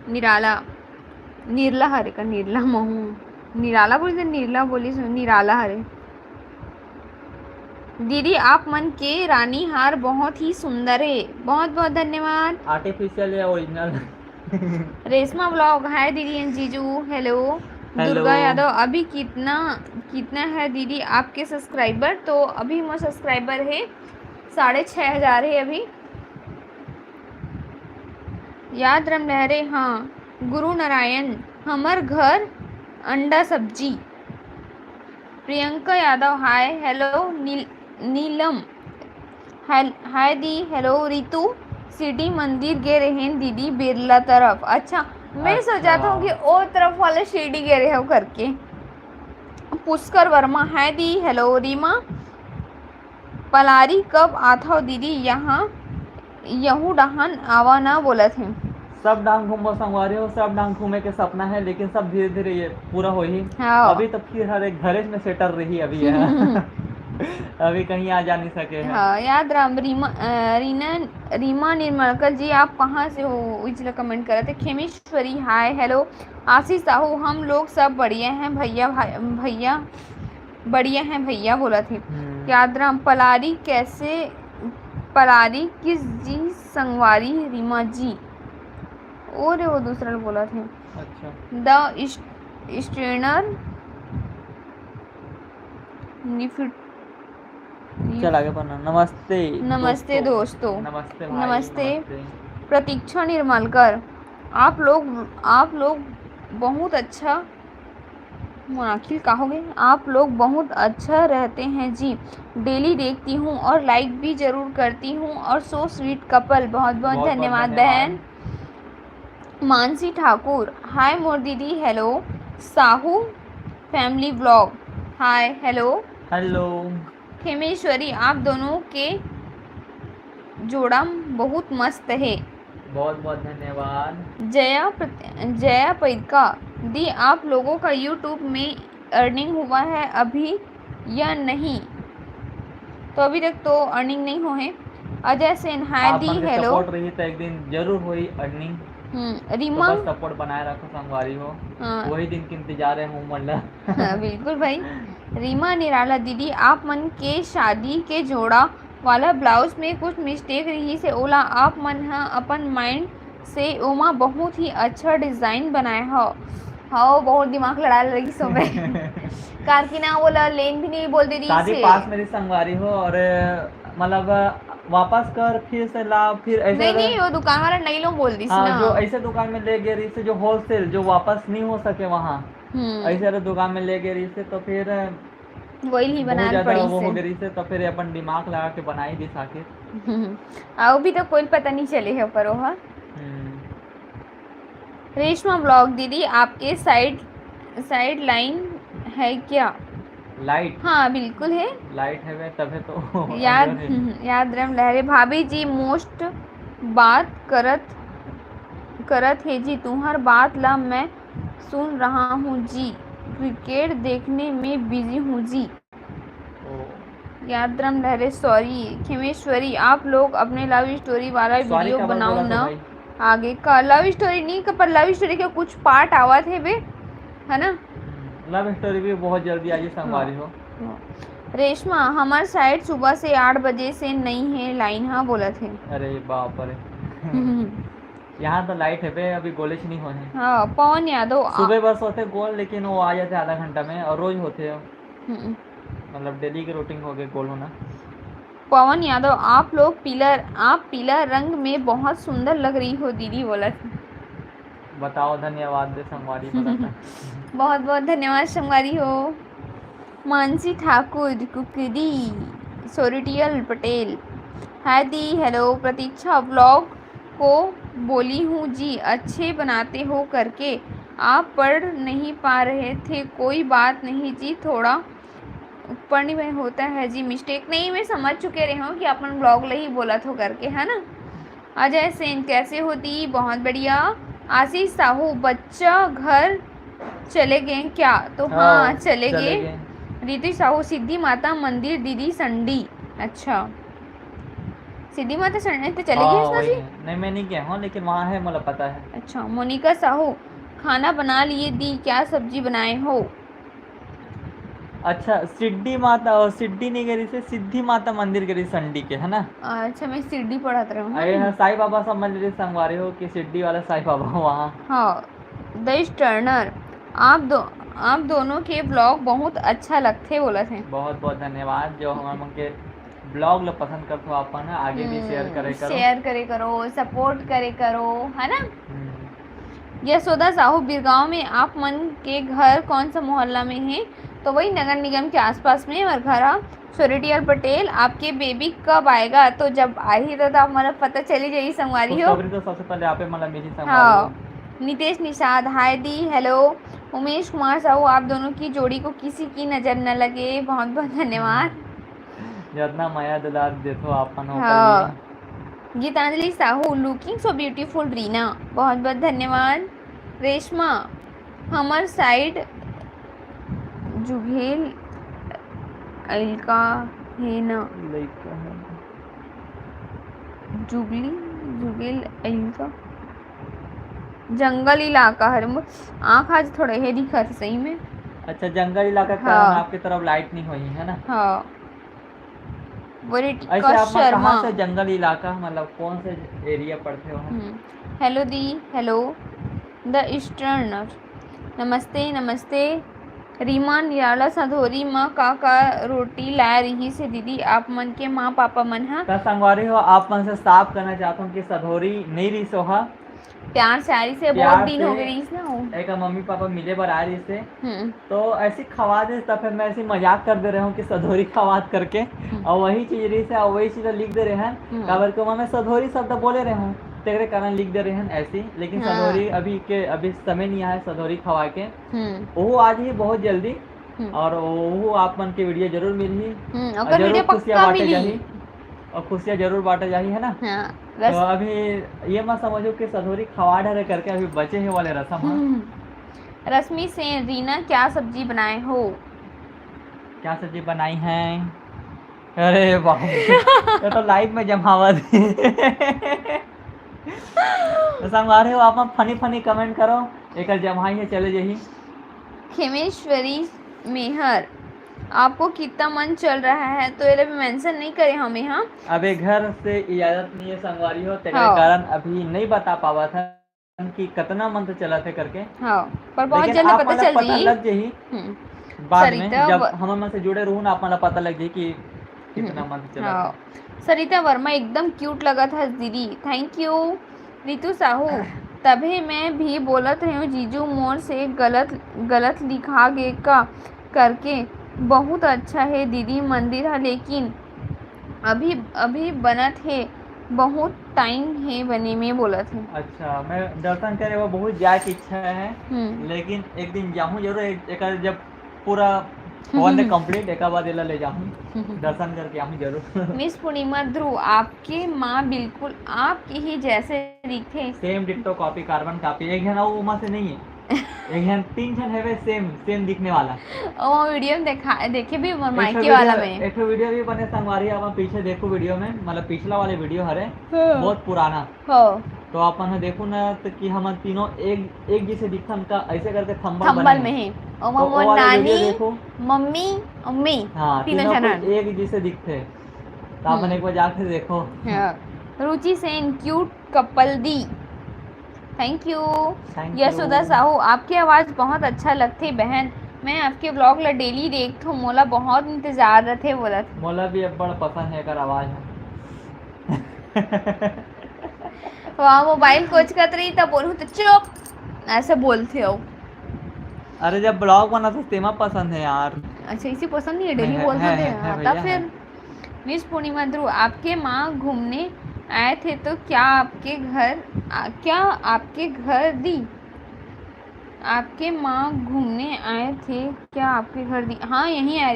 [SPEAKER 1] निरला हरे का निरला महू निराला बोली तो निरला बोली निराला हरे। दीदी आप मन के रानी हार बहुत ही सुंदर है, बहुत बहुत धन्यवाद।
[SPEAKER 2] आर्टिफिशियल या ओरिजिनल।
[SPEAKER 1] रेशमा ब्लॉग, हाय दीदी एंड जीजू, हेलो। दुर्गा यादव, अभी कितना है दीदी आपके सब्सक्राइबर, तो अभी मेरा सब्सक्राइबर है 6,500 है अभी। याद रम लहरे, हाँ। गुरु नारायण, हमर घर अंडा सब्जी। Priyanka Yadav, hi hello. Neelam, hi दी, हेलो। रितु, सिटी मंदिर गे रहे दीदी बिरला तरफ। अच्छा मैं सोचा था कि ओ तरफ वाले शिरडी गे रहे हो करके। पुष्कर वर्मा, हाय दी, हेलो। रीमा, पलारी कब आता हो दीदी, यहाँ यहू डहान आवा ना बोला थे।
[SPEAKER 2] सब डांग घूमो संगवारी हो, सब डांग घूमे के सपना है, लेकिन सब धीरे धीरे ये पूरा हो ही।
[SPEAKER 1] हाँ।
[SPEAKER 2] अभी तो फिर हर एक घरे में सेटल रही अभी है। अभी कहीं आ जा नहीं सके हैं।
[SPEAKER 1] हाँ याद राम। रीमा निर्मलकर जी, आप कहाँ से हो, इसलिए कमेंट कर रहे थे। खेमेश्वरी, हाय हेलो। आशीष साहू, हम लोग सब बढ़िया हैं भैया बढ़िया हैं भैया बोला थे। याद राम, पलारी किस जी संगवारी रीमा जी, और वो दूसरा बोला थे।
[SPEAKER 2] अच्छा।
[SPEAKER 1] द स्ट्रेनर निफिट
[SPEAKER 2] चल आगे पढ़ना। नमस्ते
[SPEAKER 1] नमस्ते दोस्तों।
[SPEAKER 2] नमस्ते भाई।
[SPEAKER 1] नमस्ते। प्रतीक्षा निर्मलकर, आप लोग बहुत अच्छा मुनाकिल कहोगे, आप लोग बहुत अच्छा रहते हैं जी, डेली देखती हूँ और लाइक भी जरूर करती हूँ, और सो स्वीट कपल। बहुत बहुत धन्यवाद बहन। मानसी ठाकुर, हाय मोर दीदी, hello. Sahu family blog, hi hello.
[SPEAKER 2] Hello.
[SPEAKER 1] Khemeshwari, आप दोनों के जोड़ा बहुत मस्त है।
[SPEAKER 2] बहुत बहुत धन्यवाद।
[SPEAKER 1] जया पैदका दी, आप लोगों का यूट्यूब में अर्निंग हुआ है अभी या नहीं? तो अभी तक तो अर्निंग नहीं हो है। अजय सेन, हाय
[SPEAKER 2] आप
[SPEAKER 1] दी,
[SPEAKER 2] मन के
[SPEAKER 1] हेलो।
[SPEAKER 2] सपोर्ट रही तो एक दिन जरूर हुई अर्निंग। तो
[SPEAKER 1] रीमा,
[SPEAKER 2] बस सपोर्ट बनाए रखो संगवारी हो।
[SPEAKER 1] हाँ,
[SPEAKER 2] वही दिन के इंतजार है हूँ मतलब।
[SPEAKER 1] हाँ, बिल्कुल भाई। रीमा निराला दीदी, आप मन के शादी के जोड़ा वाला ब्लाउज में कुछ मिस्टेक रही से ओला, आप मन हा अपन माइंड से ओमा बहुत ही अच्छा डिजाइन बनाए हो। हाँ, बहुत दिमाग लड़ा लगी सुबह। कार की ना बोला, लेन भी नहीं बोल दे दी
[SPEAKER 2] शादी
[SPEAKER 1] से।
[SPEAKER 2] पास मेरी संगवारी हो और मतलब वापस कर फिर से ला फिर ऐसे
[SPEAKER 1] नहीं नहीं, वो दुकान वाला नहीं लो बोल दी
[SPEAKER 2] हाँ
[SPEAKER 1] ना।
[SPEAKER 2] जो ऐसे दुकान में ले गए रही से जो होलसेल जो वापस नहीं हो सके वहाँ ऐसे वाले दुकान में ले गए रही से तो फिर
[SPEAKER 1] वही ही
[SPEAKER 2] बहुत
[SPEAKER 1] बनाल
[SPEAKER 2] ज्यादा
[SPEAKER 1] पड़ी
[SPEAKER 2] वो
[SPEAKER 1] से।
[SPEAKER 2] हो गई से तो फिर अपन दिमाग लगा के बनाई दी आखिर।
[SPEAKER 1] आओ भी तो कोई पता नहीं चले है पर वो।
[SPEAKER 2] हम्म,
[SPEAKER 1] रेशमा ब्लॉग दीदी, आपके साइड लाइन है क्या?
[SPEAKER 2] लाइट
[SPEAKER 1] हाँ बिल्कुल है।
[SPEAKER 2] लाइट है वे तभी तो
[SPEAKER 1] याद
[SPEAKER 2] अंदर है।
[SPEAKER 1] याद रम लहरे भाभी जी मोस्ट बात करत है जी, तुम्हार बात ला मैं सुन रहा हूँ जी, क्रिकेट देखने में बिजी हूँ जी।
[SPEAKER 2] ओ,
[SPEAKER 1] यादराम लहरे, सॉरी। खेमेश्वरी, आप लोग अपने लव स्टोरी वाला
[SPEAKER 2] सॉरी
[SPEAKER 1] वीडियो
[SPEAKER 2] का बात
[SPEAKER 1] बनाओ
[SPEAKER 2] बोला था
[SPEAKER 1] ना।
[SPEAKER 2] भाई।
[SPEAKER 1] आगे का लव स्टोरी नहीं का, पर लव स्टोरी के कुछ पार्ट आवा थे बे, है ना।
[SPEAKER 2] लव स्टोरी भी बहुत जल्दी आज संगवारी हो।
[SPEAKER 1] रेशमा, हमार साइड सुबह से 8 बजे से नहीं है लाइन, हाँ बोला थे।
[SPEAKER 2] अरे बाप रे। यहाँ तो लाइट है बे अभी गोलिश नहीं होने।
[SPEAKER 1] हाँ, पवन यादव
[SPEAKER 2] सुबह बस होते गोल लेकिन वो आ जाते आधा घंटा में और रोज होते हैं मतलब डेली की रूटीन हो गई गोल होना।
[SPEAKER 1] पवन यादव, आप पीला रंग में बहुत सुंदर लग रही हो दीदी, बोला था।
[SPEAKER 2] बताओ धन्यवाद दे संगवारी बताता।
[SPEAKER 1] बहुत बहुत धन्यवाद संगवारी हो। मानसी ठाकुर कुकरी, सोरिटियल पटेल, हाय दी, हेलो। प्रतीक्षा ब्लॉग को बोली हूँ जी, अच्छे बनाते हो करके, आप पढ़ नहीं पा रहे थे, कोई बात नहीं जी, थोड़ा पढ़ने में होता है जी मिस्टेक। नहीं, मैं समझ चुके रहे हूँ कि अपन ब्लॉग ले ही बोला था करके, है ना। अजय सेन, कैसे होती? बहुत बढ़िया। आशीष साहू, बच्चा घर चले गए क्या? तो हाँ चले गए। रितु साहू, सिद्धि माता मंदिर दीदी संडी, अच्छा सिद्धि माता संडी तो चले गए इसमें जी।
[SPEAKER 2] नहीं मैं नहीं गया हूँ लेकिन वहाँ है मतलब पता है।
[SPEAKER 1] अच्छा। मोनिका साहू, खाना बना लिए दी, क्या सब्जी बनाए हो?
[SPEAKER 2] अच्छा सिद्धि माता और सिद्धि नहीं गई से सिद्धि माता मंदिर गई संडी के है ना।
[SPEAKER 1] अच्छा, मैं सिड्डी पढ़ाते रहूँ।
[SPEAKER 2] अरे हाँ साईं बाबा समझ लीजिए संगवारी हो कि सिद्धि वाला साईं बाबा वहाँ।
[SPEAKER 1] हाँ। द टर्नर, आप दोनों के ब्लॉग बहुत अच्छा लगते, बोला थे।
[SPEAKER 2] बहुत बहुत धन्यवाद जो हमारे मन के ब्लॉग लो पसंद करते हो आप ना आगे भी शेयर करे करो सपोर्ट करे करो, है ना। यशोदा साहू, बिरगांव में आप मन के घर कौन सा मोहल्ला में है? तो वही नगर निगम के आसपास में हमारा घर है। सोरिटियल पटेल, आपके बेबी कब आएगा? तो जब आई तो आप मतलब पता चली जाएगी संगवारी हो। तो सबसे पहले आप मतलब मेरी संगवारी हो।
[SPEAKER 1] हाँ। नितेश निषाद, हाय दी, हेलो। उमेश कुमार साहू, आप दोनों की जोड़ी को किसी की नज़र न लगे, बहुत बहुत धन्यवाद।
[SPEAKER 2] जितना माया दुलार देखो आपन हो।
[SPEAKER 1] हाँ। Geetanjali Sahu, looking so beautiful Reena, बहुत बहुत धन्यवाद। रेशमा, हमर साइड जुघेल अलका है ना, जुगेल अलका जंगल इलाका है। आँख आज थोड़े है दिखत सही में।
[SPEAKER 2] अच्छा जंगल इलाका का
[SPEAKER 1] हाँ।
[SPEAKER 2] आपकी तरफ लाइट नहीं हुई है ना।
[SPEAKER 1] हाँ।
[SPEAKER 2] ऐसे आप
[SPEAKER 1] शर्मा,
[SPEAKER 2] कहाँ से जंगल इलाका मतलब कौन से एरिया पड़ते हो?
[SPEAKER 1] हेलो दी, हेलो। द ईस्टर्नर, नमस्ते नमस्ते। रीमा निराला सधोरी माँ का रोटी ला रही से दीदी आप मन के माँ पापा मन हा
[SPEAKER 2] तो संगवारी हो आप मन से साफ करना चाहता हूँ कि सधोरी नहीं रही सोहा
[SPEAKER 1] प्यार से आ रही से बहुत
[SPEAKER 2] प्यार
[SPEAKER 1] दिन
[SPEAKER 2] से
[SPEAKER 1] हो गई ना हो।
[SPEAKER 2] एक मम्मी पापा मिले बर आ रही से
[SPEAKER 1] हम्म
[SPEAKER 2] तो ऐसी खवा दे तब फिर मैं ऐसी मजाक कर दे रहा हूँ कि सधोरी खवाद करके और वही चीज रही से और वही चीज लिख दे रहे हैं काबर को मैं सधोरी शब्द बोले रहे हूँ तेरे कारण लिख दे रहे हैं ऐसी लेकिन
[SPEAKER 1] हाँ।
[SPEAKER 2] सधोरी अभी समय नहीं आया सधोरी खवा के वो आज ही बहुत जल्दी और वो आप मन के वीडियो जरूर मिली
[SPEAKER 1] ओकर वीडियो
[SPEAKER 2] खुशियाँ
[SPEAKER 1] पक्का
[SPEAKER 2] बांटे
[SPEAKER 1] मिली।
[SPEAKER 2] जाही और खुशियाँ जरूर बांटे जाही है ना।
[SPEAKER 1] हाँ,
[SPEAKER 2] तो अभी ये मत समझो कि सधोरी खवा डरे करके अभी बचे हैं वाले रसम है।
[SPEAKER 1] रश्मि से रीना क्या सब्जी बनाए हो?
[SPEAKER 2] क्या सब्जी बनाई है? अरे वाह ये तो लाइव में जमावत तो संगवारी हो आप फनी फनी कमेंट करो एक जमाई है चले जही।
[SPEAKER 1] खेमेश्वरी मेहर आपको कितना मन चल रहा है तो ये भी मेंशन नहीं करे हमें। हाँ
[SPEAKER 2] अबे घर से इजाजत नहीं है संगवारी हो तेरे
[SPEAKER 1] हाँ।
[SPEAKER 2] कारण अभी नहीं बता पावा था कि कितना मन तो चला थे करके
[SPEAKER 1] हाँ पर बहुत
[SPEAKER 2] लेकिन
[SPEAKER 1] जल्द
[SPEAKER 2] आप
[SPEAKER 1] पता
[SPEAKER 2] मतलब
[SPEAKER 1] चल
[SPEAKER 2] पता
[SPEAKER 1] जी।
[SPEAKER 2] लग जाही बाद में
[SPEAKER 1] सरिता
[SPEAKER 2] जब हम मन से जुड़े रहूं ना आप मतलब पता लग जाही कि कितना मन से चला
[SPEAKER 1] हाँ सरिता वर्मा एकदम क्यूट लगा था दीदी थैंक यू। रितु साहू तभी मैं भी बोलत रही हूँ जीजू मोर से गलत लिखा गे का करके बहुत अच्छा है दीदी मंदिर है लेकिन अभी बनत है बहुत टाइम है बने में बोला थे।
[SPEAKER 2] अच्छा मैं दर्शन करे वो बहुत जाए की इच्छा है लेकिन एक दिन जाऊँ जरूर एक जब पूरा वन कंप्लीट एक बाद एला ले जाऊँ दर्शन करके आऊँ जरूर।
[SPEAKER 1] मिस पूर्णिमा ध्रुव आपके माँ बिल्कुल आपके ही जैसे दिखे
[SPEAKER 2] same ditto copy carbon copy एक जन वो माँ से नहीं है एक जन 3 जन है सेम दिखने वाला
[SPEAKER 1] और वीडियो में देखे भी माइके वाला में
[SPEAKER 2] एक वीडियो भी बने संगवारी आप पीछे देखो वीडियो में मतलब पिछला वाले वीडियो हरे बहुत पुराना तो अपन देखो ना तो कि हम तीनों एक जैसे दिखन का ऐसे करके थंबल में है
[SPEAKER 1] और मम्मा नानी मम्मी अम्मी
[SPEAKER 2] हाँ
[SPEAKER 1] तीनों जन
[SPEAKER 2] एक जैसे दिखते तो अपन एक बार जाके देखो।
[SPEAKER 1] रुचि सेन क्यूट कपल दी थैंक यू। यशोदा साहू आपकी आवाज़ बहुत अच्छा लगती बहन मैं आपके ब्लॉग ला डेली देखता हूँ मोला बहुत इंतजार रहते बोला
[SPEAKER 2] मोला भी अब बड़ा पसंद है कर आवाज़
[SPEAKER 1] वहाँ मोबाइल कोच करत रही तब बोलूँ तो चुप ऐसे बोलते हो।
[SPEAKER 2] अरे जब ब्लॉग बना तो तेमा पसंद है यार।
[SPEAKER 1] अच्छा इसी पसंद नहीं है डेली बोलते थे तब फिर। मिस पूर्णिमा ध्रुव आपके माँ घूमने आए थे तो क्या आपके घर दी आपके माँ घूमने आए थे क्या आपके घर दी? हाँ यहीं आ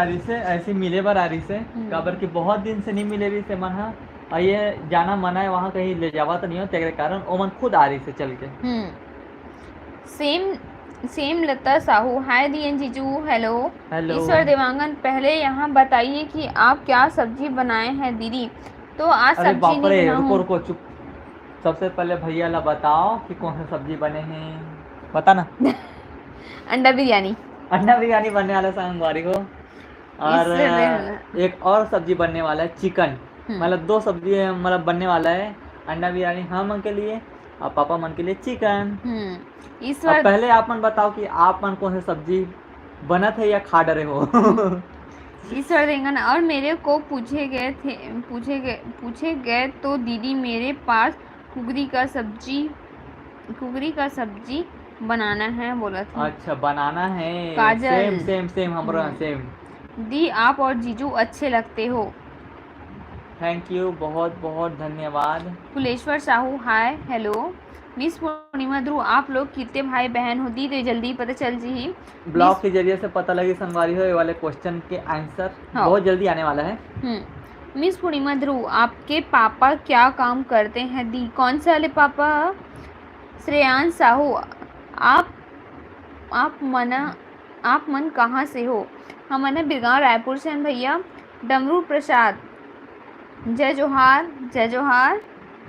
[SPEAKER 1] रही से
[SPEAKER 2] ऐसे मिले बार आ रही से काबर की बहुत दिन से नहीं मिले रही से मन हाँ और ये जाना मना है वहाँ कहीं ले जावा तो नहीं हो तेरे कारण ओ मन खुद आ रही से चल के।
[SPEAKER 1] सेम लता साहू हाय दियन जीजू हेलो। ईश्वर देवांगन पहले यहाँ बताइए कि आप क्या सब्जी बनाए हैं दीदी? तो आज सब्जी नहीं बनाऊं।
[SPEAKER 2] रुको चुप सबसे पहले भैया ला बताओ कि कौन सा सब्जी बने हैं बता ना।
[SPEAKER 1] अंडा बिरयानी
[SPEAKER 2] बनने वाला संगवारी को और एक और सब्जी बनने वाला है चिकन मतलब 2 सब्जी मतलब बनने वाला है अंडा बिरयानी हम मन के लिए और पापा मन के लिए चिकन। पहले आप मन बताओ कि आप मन कौन सी सब्जी बना थे या खा डरे हो।
[SPEAKER 1] ईश्वर रेंगन और मेरे को पूछे गए तो दीदी मेरे पास कुगरी का सब्जी बनाना है बोला था।
[SPEAKER 2] अच्छा बनाना है
[SPEAKER 1] काजल
[SPEAKER 2] सेम हमरा सेम।
[SPEAKER 1] दी आप और जीजू अच्छे लगते हो
[SPEAKER 2] थैंक यू बहुत बहुत धन्यवाद।
[SPEAKER 1] Kuleshwar Sahu hi hello. Miss Purnima Dhruv आप लोग कितने भाई बहन हो दी तो जल्दी पता चल जी
[SPEAKER 2] ब्लॉग के जरिए से पता लगी संगवारी हो ये वाले क्वेश्चन के आंसर बहुत जल्दी आने वाला है। मिस पूर्णिमा ध्रुव आपके पापा क्या काम करते हैं दी? कौन से वाले पापा? श्रेयांश साहू आप मन कहाँ से हो? हम मन बिरगांव रायपुर से हैं भैया। डमरू प्रसाद जय जोहार।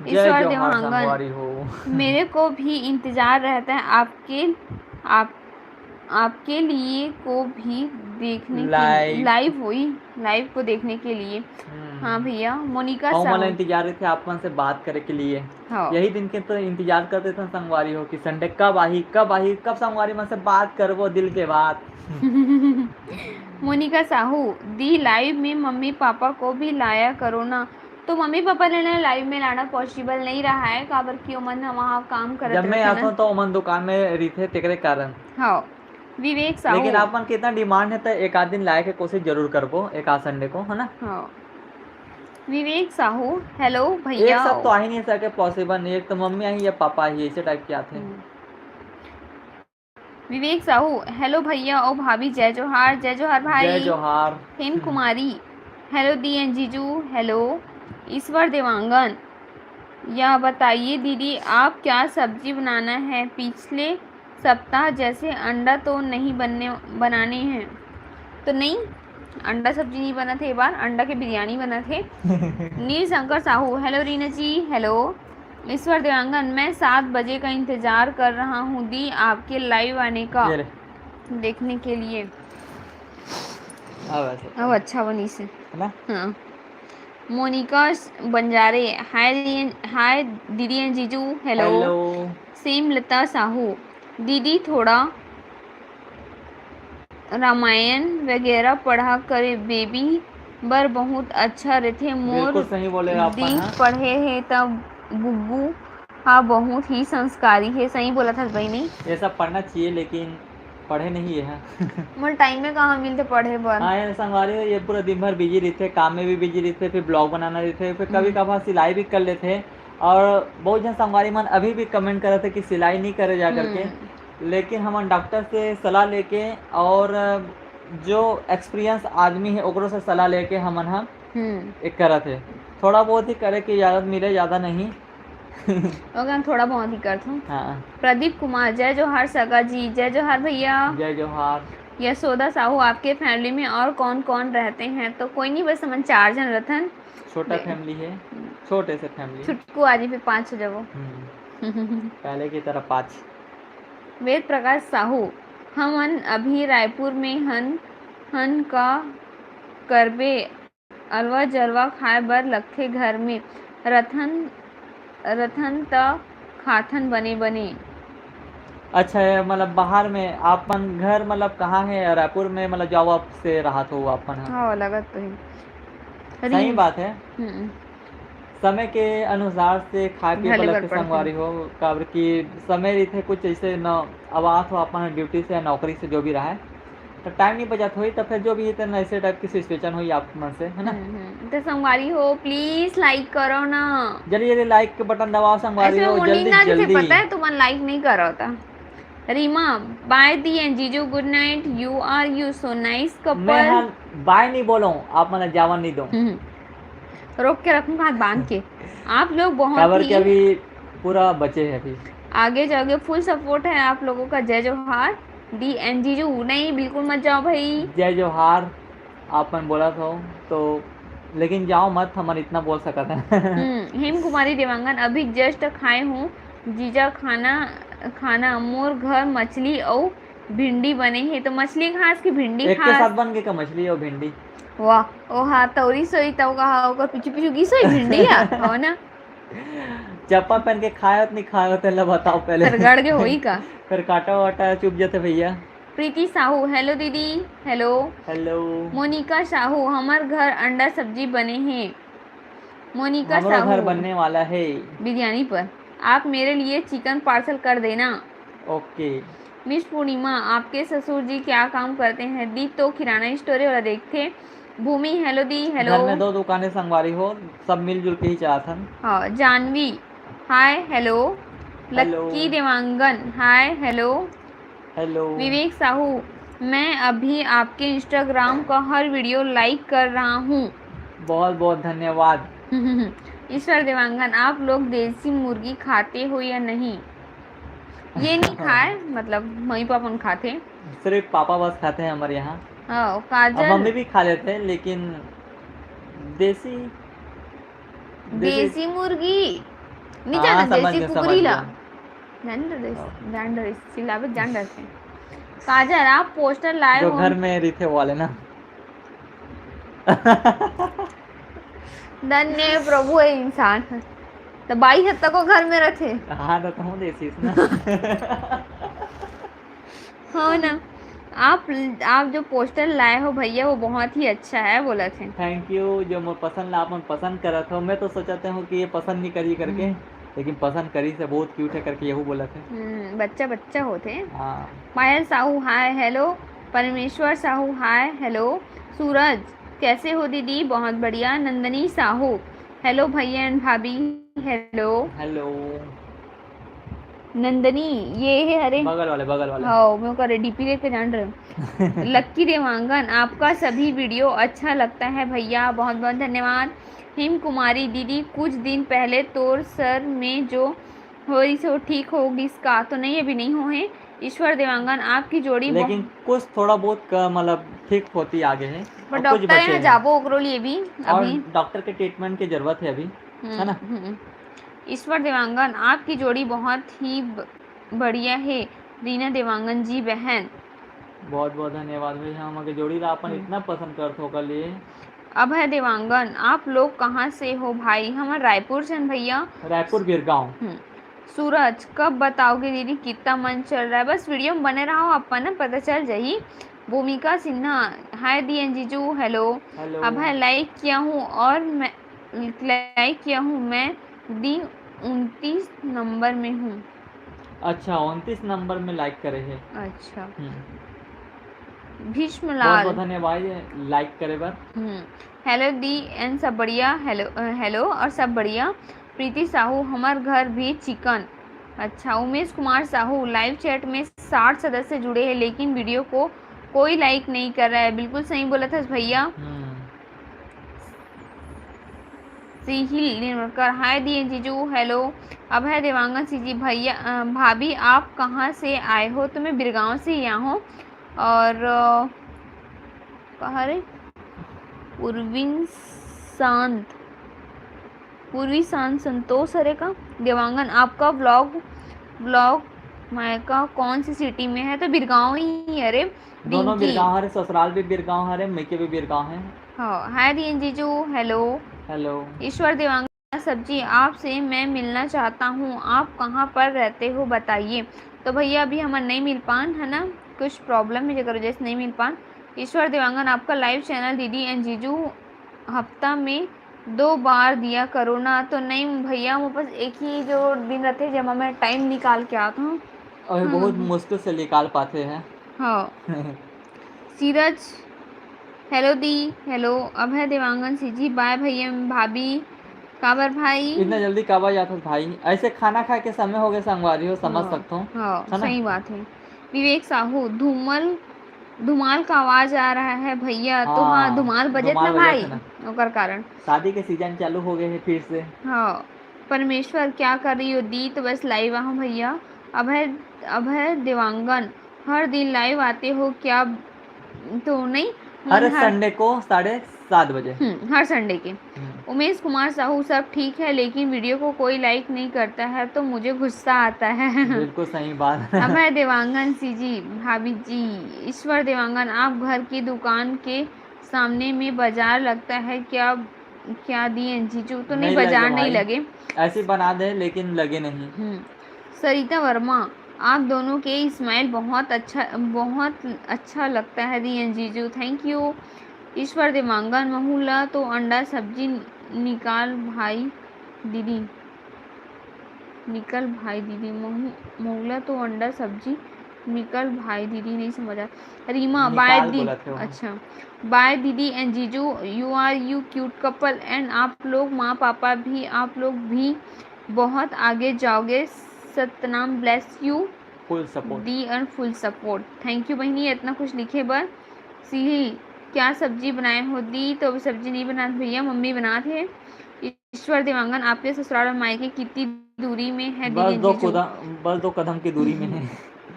[SPEAKER 2] ईश्वर देवांगन मेरे को भी इंतजार रहता है
[SPEAKER 1] आपके लिए को भी देखने
[SPEAKER 2] लाइव।
[SPEAKER 1] के लाइव को देखने के लिए। हाँ भैया। मोनिका
[SPEAKER 2] कोमल
[SPEAKER 1] साहू।
[SPEAKER 2] इंतजार थे आपन से बात करे के लिए।
[SPEAKER 1] हाँ।
[SPEAKER 2] यही दिन के तो इंतजार करते थे संगवारी हो कि संडे कब आई कब संगवारी मन से बात करबो दिल के बात।
[SPEAKER 1] मोनिका साहू दी लाइव में मम्मी पापा को भी लाया करो ना। तो मम्मी पापा ने लाइव में लाना पॉसिबल नहीं रहा है, काबर की ओमन वहाँ काम करत
[SPEAKER 2] जब मैं
[SPEAKER 1] रहथे
[SPEAKER 2] आता
[SPEAKER 1] ना।
[SPEAKER 2] हूँ तो ओमन दुकान में रहते तेकरे कारण।
[SPEAKER 1] हाँ। विवेक साहू।
[SPEAKER 2] लेकिन आपन के इतना डिमांड है तो एक आध दिन लाए के कोशिश जरूर करबो, एक आध संडे को, है ना।
[SPEAKER 1] हाँ। विवेक साहू हेलो
[SPEAKER 2] एक
[SPEAKER 1] भैया।
[SPEAKER 2] सब तो आ ही नहीं सके पॉसिबल नहीं, एक तो मम्मी आई या पापा आई ऐसे टाइप के आते हैं।
[SPEAKER 1] विवेक साहू हेलो भैया और भाभी, जय जोहार भाई।
[SPEAKER 2] जय जोहार।
[SPEAKER 1] हेम कुमारी हेलो दी एंड जीजू हेलो। ईश्वर देवांगन या बताइए दीदी आप क्या सब्जी बनाना है, पिछले सप्ताह जैसे अंडा तो नहीं बनाने हैं। तो नहीं, अंडा सब्जी नहीं बना थे, बार अंडा के बिरयानी बना थे। नील शंकर साहू हेलो रीना जी हेलो। ईश्वर देवांगन मैं 7 बजे का इंतजार कर रहा हूँ दी आपके लाइव आने का देखने के लिए। अब अच्छा बनी से,
[SPEAKER 2] है ना।
[SPEAKER 1] हाँ। मोनिका बंजारे हाय दीदी एंड जीजू हेलो। सेम लता साहू दीदी थोड़ा रामायण वगैरह पढ़ा करे बेबी बर बहुत अच्छा रहते। मोर
[SPEAKER 2] बिल्कुल सही बोले आप।
[SPEAKER 1] दी पढ़े है तब बुब्बू हाँ बहुत ही संस्कारी है। सही बोला था भाई नहीं,
[SPEAKER 2] ये सब पढ़ना चाहिए लेकिन पढ़े नहीं है।
[SPEAKER 1] मोर टाइम में कहाँ मिलते पढ़े बर।
[SPEAKER 2] हाँ ये संगवारी ये पूरा दिन भर बिजी रहते, काम में भी बिजी रहते, फिर ब्लॉग बनाना रहते, फिर कभी कभार सिलाई भी कर लेते। और बहुत जन संगवारी मन अभी भी कमेंट कर रहे थे कि सिलाई नहीं करे जा करके, लेकिन हम डॉक्टर से सलाह लेके और जो एक्सपीरियंस आदमी है ओकरो से सलाह लेके हमन हम एक करा थे। थोड़ा बहुत ही करे कि इजाज़त मिले, ज़्यादा नहीं।
[SPEAKER 1] ओके थोड़ा बहुत ही करता हूँ।
[SPEAKER 2] हाँ।
[SPEAKER 1] प्रदीप कुमार जय जोहार सगा जी, जय जोहार भैया।
[SPEAKER 2] जय जोहार।
[SPEAKER 1] यशोदा साहू आपके फैमिली में और कौन कौन रहते हैं। तो कोई नहीं, बस हम 4 जन रहते।
[SPEAKER 2] छोटा फैमिली है, छोटे से फैमिली।
[SPEAKER 1] छुटकू आज फिर 5 हो जाओ।
[SPEAKER 2] पहले की तरह 5।
[SPEAKER 1] वेद प्रकाश साहू हमन अभी रायपुर में हन का करबे अलवा जलवा खाए बर लगथे घर में रथन त खाथन बने। अच्छा
[SPEAKER 2] मतलब बाहर में आपन घर मतलब कहाँ है, रायपुर में मतलब जॉब आप से रहा तो आपन।
[SPEAKER 1] हाँ लगत तो है,
[SPEAKER 2] सही बात है। समय के अनुसार से खाए पिए पर लगते संगवारी हो, काबर की समय रहते कुछ ऐसे न आवास हो अपन ड्यूटी से नौकरी से जो भी रहा है तो टाइम नहीं बचत हुई, तो फिर जो भी है ऐसे टाइप की सिचुएशन हुई आप मन से, है ना।
[SPEAKER 1] तो संगवारी हो प्लीज लाइक करो ना,
[SPEAKER 2] जल्दी लाइक के बटन दबाओ संगवारी हो, जल्दी।
[SPEAKER 1] पता है तुम लाइक नहीं करो था। रीमा बाय दी एंड जीजू good night, you are you so nice couple.
[SPEAKER 2] मैं बाय नहीं बोलो, आप मैंने जावन नहीं दो,
[SPEAKER 1] रोक के रखूंगा हाथ बांध के। आप लोग बहुत ही
[SPEAKER 2] अभी पूरा बचे हैं, अभी
[SPEAKER 1] आगे जाओगे, फुल सपोर्ट है आप लोगों का। जय जोहार डी एन जीजू। नहीं बिल्कुल मत जाओ भाई,
[SPEAKER 2] जय जोहार आपने बोला था तो, लेकिन जाओ मत, हमारे इतना बोल सका था।
[SPEAKER 1] हेम कुमारी देवांगन अभी जस्ट खाए हूँ जीजा खाना मोर घर मछली और भिंडी बने हैं। तो मछली खास की भिंडी
[SPEAKER 2] एक के साथ बन गए का मछली और भिंडी।
[SPEAKER 1] वाह ओ हाँ तौरी सोई तव कहा ओकर पीछे गिसोई भिंडी हो ना।
[SPEAKER 2] चप्पल पहन के खाए नहीं खाए तो बताओ पहले,
[SPEAKER 1] गड़ के होई का
[SPEAKER 2] फिर काटा वाटा चुप जाते भैया।
[SPEAKER 1] प्रीति साहू हेलो दीदी हेलो। मोनिका साहू हमार घर अंडा सब्जी बने हैं। मोनिका साहू
[SPEAKER 2] घर बनने वाला है
[SPEAKER 1] बिरयानी पर, आप मेरे लिए चिकन पार्सल कर देना।
[SPEAKER 2] ओके।
[SPEAKER 1] मिस पूर्णिमा आपके ससुर जी क्या काम करते हैं। दी तो किराना स्टोर वाला देखते। भूमि हेलो दी हेलो।
[SPEAKER 2] घर में 2 दुकानें संगवारी हो, सब मिलजुल के ही चलाथन।
[SPEAKER 1] हाँ जानवी हाय हेलो। लक्की देवांगन हाय हेलो। विवेक साहू मैं अभी आपके इंस्टाग्राम का हर वीडियो लाइक कर रहा हूँ। बहुत
[SPEAKER 2] बहुत धन्यवाद।
[SPEAKER 1] ईश्वर देवांगन आप लोग देसी मुर्गी खाते हो या नहीं। ये नहीं खाए, मतलब मम्मी पापा खाते,
[SPEAKER 2] सिर्फ पापा बस खाते हैं हमारे यहाँ।
[SPEAKER 1] काजल
[SPEAKER 2] मम्मी भी खा लेते हैं, लेकिन देसी
[SPEAKER 1] मुर्गी नहीं जाना, देसी कुकरी ला जान रहे सिलावे जान रहे। काजल आप पोस्टर लाए
[SPEAKER 2] जो
[SPEAKER 1] हो
[SPEAKER 2] घर में रही थे वो वाले ना।
[SPEAKER 1] धन्य प्रभु है इंसान तो 22 तक को घर में रखे
[SPEAKER 2] हाँ तो कहूँ देसी ना।
[SPEAKER 1] हो ना। आप जो पोस्टर लाए हो भैया वो बहुत ही अच्छा है बोला थे।
[SPEAKER 2] थैंक यू, जो मैं पसंद आप पसंद करत हो। मैं तो सोचते हूँ कि ये पसंद नहीं करी करके, लेकिन पसंद करी से बहुत क्यूट है करके यही बोला थे।
[SPEAKER 1] बच्चा बच्चा होते।
[SPEAKER 2] हाँ
[SPEAKER 1] पायल Sahu hi hello. Parmeshwar Sahu hi hello. सूरज कैसे हो दीदी, बहुत बढ़िया। नंदनी साहू हेलो भैया एंड भाभी हेलो।
[SPEAKER 2] हेलो।
[SPEAKER 1] नंदनी ये है अरे
[SPEAKER 2] बगल वाले।
[SPEAKER 1] हाँ मैं कर डीपी देख के जान रहे। लक्की देवांगन आपका सभी वीडियो अच्छा लगता है भैया, बहुत बहुत धन्यवाद। हिम कुमारी दीदी कुछ दिन पहले तोर सर में जो हो रही से वो ठीक होगी इसका तो नहीं, अभी नहीं हो है। ईश्वर देवांगन आपकी जोड़ी
[SPEAKER 2] लेकिन कुछ थोड़ा बहुत मतलब ठीक होती आगे है,
[SPEAKER 1] पर
[SPEAKER 2] और कुछ
[SPEAKER 1] डॉक्टर
[SPEAKER 2] बचे
[SPEAKER 1] है
[SPEAKER 2] हैं
[SPEAKER 1] जाबो ओकरो लिए भी
[SPEAKER 2] और
[SPEAKER 1] अभी
[SPEAKER 2] डॉक्टर के ट्रीटमेंट की जरूरत है अभी, है ना।
[SPEAKER 1] ईश्वर देवांगन आपकी जोड़ी बहुत ही बढ़िया है। रीना देवांगन जी बहन
[SPEAKER 2] बहुत बहुत धन्यवाद भैया, हमारे जोड़ी ला अपन इतना पसंद करते हो कर लिए।
[SPEAKER 1] अभय देवांगन आप लोग कहाँ से हो भाई, हम रायपुर से हैं भैया।
[SPEAKER 2] रायपुर गिरगांव।
[SPEAKER 1] सूरज कब बताओगे दीदी कितना मन चल रहा है, बस वीडियो में बने रहो अपन ना पता चल जाही। भूमिका सिन्हा हाय दी अंजीजू हेलो।
[SPEAKER 2] हेलो।
[SPEAKER 1] अभय लाइक किया हूँ और मैं लाइक किया हूँ मैं दी 29 नंबर में हूँ।
[SPEAKER 2] अच्छा 29 नंबर में लाइक करे है।
[SPEAKER 1] अच्छा
[SPEAKER 2] बहुत
[SPEAKER 1] भीष्मलाल
[SPEAKER 2] बहुत धन्यवाद लाइक करे बार।
[SPEAKER 1] हेलो दी एंड सब बढ़िया हेलो हेलो और सब बढ़िया। प्रीति साहू हमार घर भी चिकन। अच्छा उमेश कुमार साहू लाइव चैट में 60 सदस्य जुड़े हैं लेकिन वीडियो को कोई लाइक नहीं कर रहा है, बिल्कुल सही बोला था भैया। सिहिल निर्मलकर हाय दी जीजू हेलो। अभय देवांगन सीजी भैया भाभी आप कहाँ से आए हो, तो मैं बिरगांव से ही आया हूँ। और कहाँ रे पूर्वी शांत संतोष हरे का देवांगन आपका ब्लॉग मायका कौन सी सिटी में है, तो बिरगांव ही है रे।
[SPEAKER 2] दोनों बिरगांव है, ससुराल भी बिरगांव है, मैके भी बिरगांव है।
[SPEAKER 1] हाँ हाय दी जीजू हेलो।
[SPEAKER 2] हेलो
[SPEAKER 1] ईश्वर देवांगन सब्जी आपसे मैं मिलना चाहता हूँ, आप कहाँ पर रहते हो बताइए। तो भैया अभी हम नहीं मिल पान है ना, कुछ प्रॉब्लम है जगह वजह से नहीं मिल पान। ईश्वर देवांगन आपका लाइव चैनल दीदी एंड जीजू हफ्ता में 2 बार दिया करो ना, तो नहीं भैया वो बस एक ही जो दिन रहते जब मैं टाइम निकाल के आता हूँ
[SPEAKER 2] और बहुत मुश्किल से निकाल पाते हैं।
[SPEAKER 1] हाँ सीरज हेलो दी hello. Abhay Dewangan CG bye भैया भाभी काबर भाई
[SPEAKER 2] इतना जल्दी काबा जाता भाई, ऐसे खाना खा के समय हो गए संगवारी हो, समझ सकता हूँ।
[SPEAKER 1] हाँ सही बात है। विवेक साहू धुमाल का आवाज आ रहा है भैया, तो हाँ धुमाल बजत ना भाई ओकर कारण
[SPEAKER 2] शादी के सीजन चालू हो गए हैं फिर से।
[SPEAKER 1] हाँ परमेश्वर क्या कर रही हो दी, तो बस लाइव आऊँ भैया। अभय देवांगन हर दिन लाइव आते हो क्या, तो नहीं
[SPEAKER 2] हर संडे को 7:30 बजे।
[SPEAKER 1] हर संडे के। उमेश कुमार साहू सब ठीक है लेकिन वीडियो को कोई लाइक नहीं करता है तो मुझे गुस्सा आता है।
[SPEAKER 2] बिल्कुल सही बात।
[SPEAKER 1] अभय देवांगन सीजी भाभी जी। ईश्वर देवांगन आप घर की दुकान के सामने में बाजार लगता है क्या दिए जीजू, तो नहीं बाजार नहीं लगे
[SPEAKER 2] ऐसे बना दे लेकिन लगे नहीं।
[SPEAKER 1] सरिता वर्मा आप दोनों के स्माइल बहुत अच्छा लगता है दी जीजू थैंक यू। ईश्वर देवांगन महूला तो अंडा सब्जी निकाल भाई दीदी महूला तो अंडा सब्जी निकल भाई दीदी नहीं समझा। रीमा बाय दी अच्छा बाय दीदी एंड जीजू यू क्यूट कपल एंड आप लोग माँ पापा भी आप लोग भी बहुत आगे जाओगे, Satnam bless you
[SPEAKER 2] full support
[SPEAKER 1] the and full support thank you बहनी इतना कुछ लिखे बर। सीही क्या सब्जी बनाए हो दी, तो अभी सब्जी नहीं बना भैया मम्मी बना थे। ईश्वर देवांगन आपके ससुराल और मायके कितनी दूरी में है
[SPEAKER 2] बस
[SPEAKER 1] दीदी
[SPEAKER 2] बस 2 कदम की दूरी में है।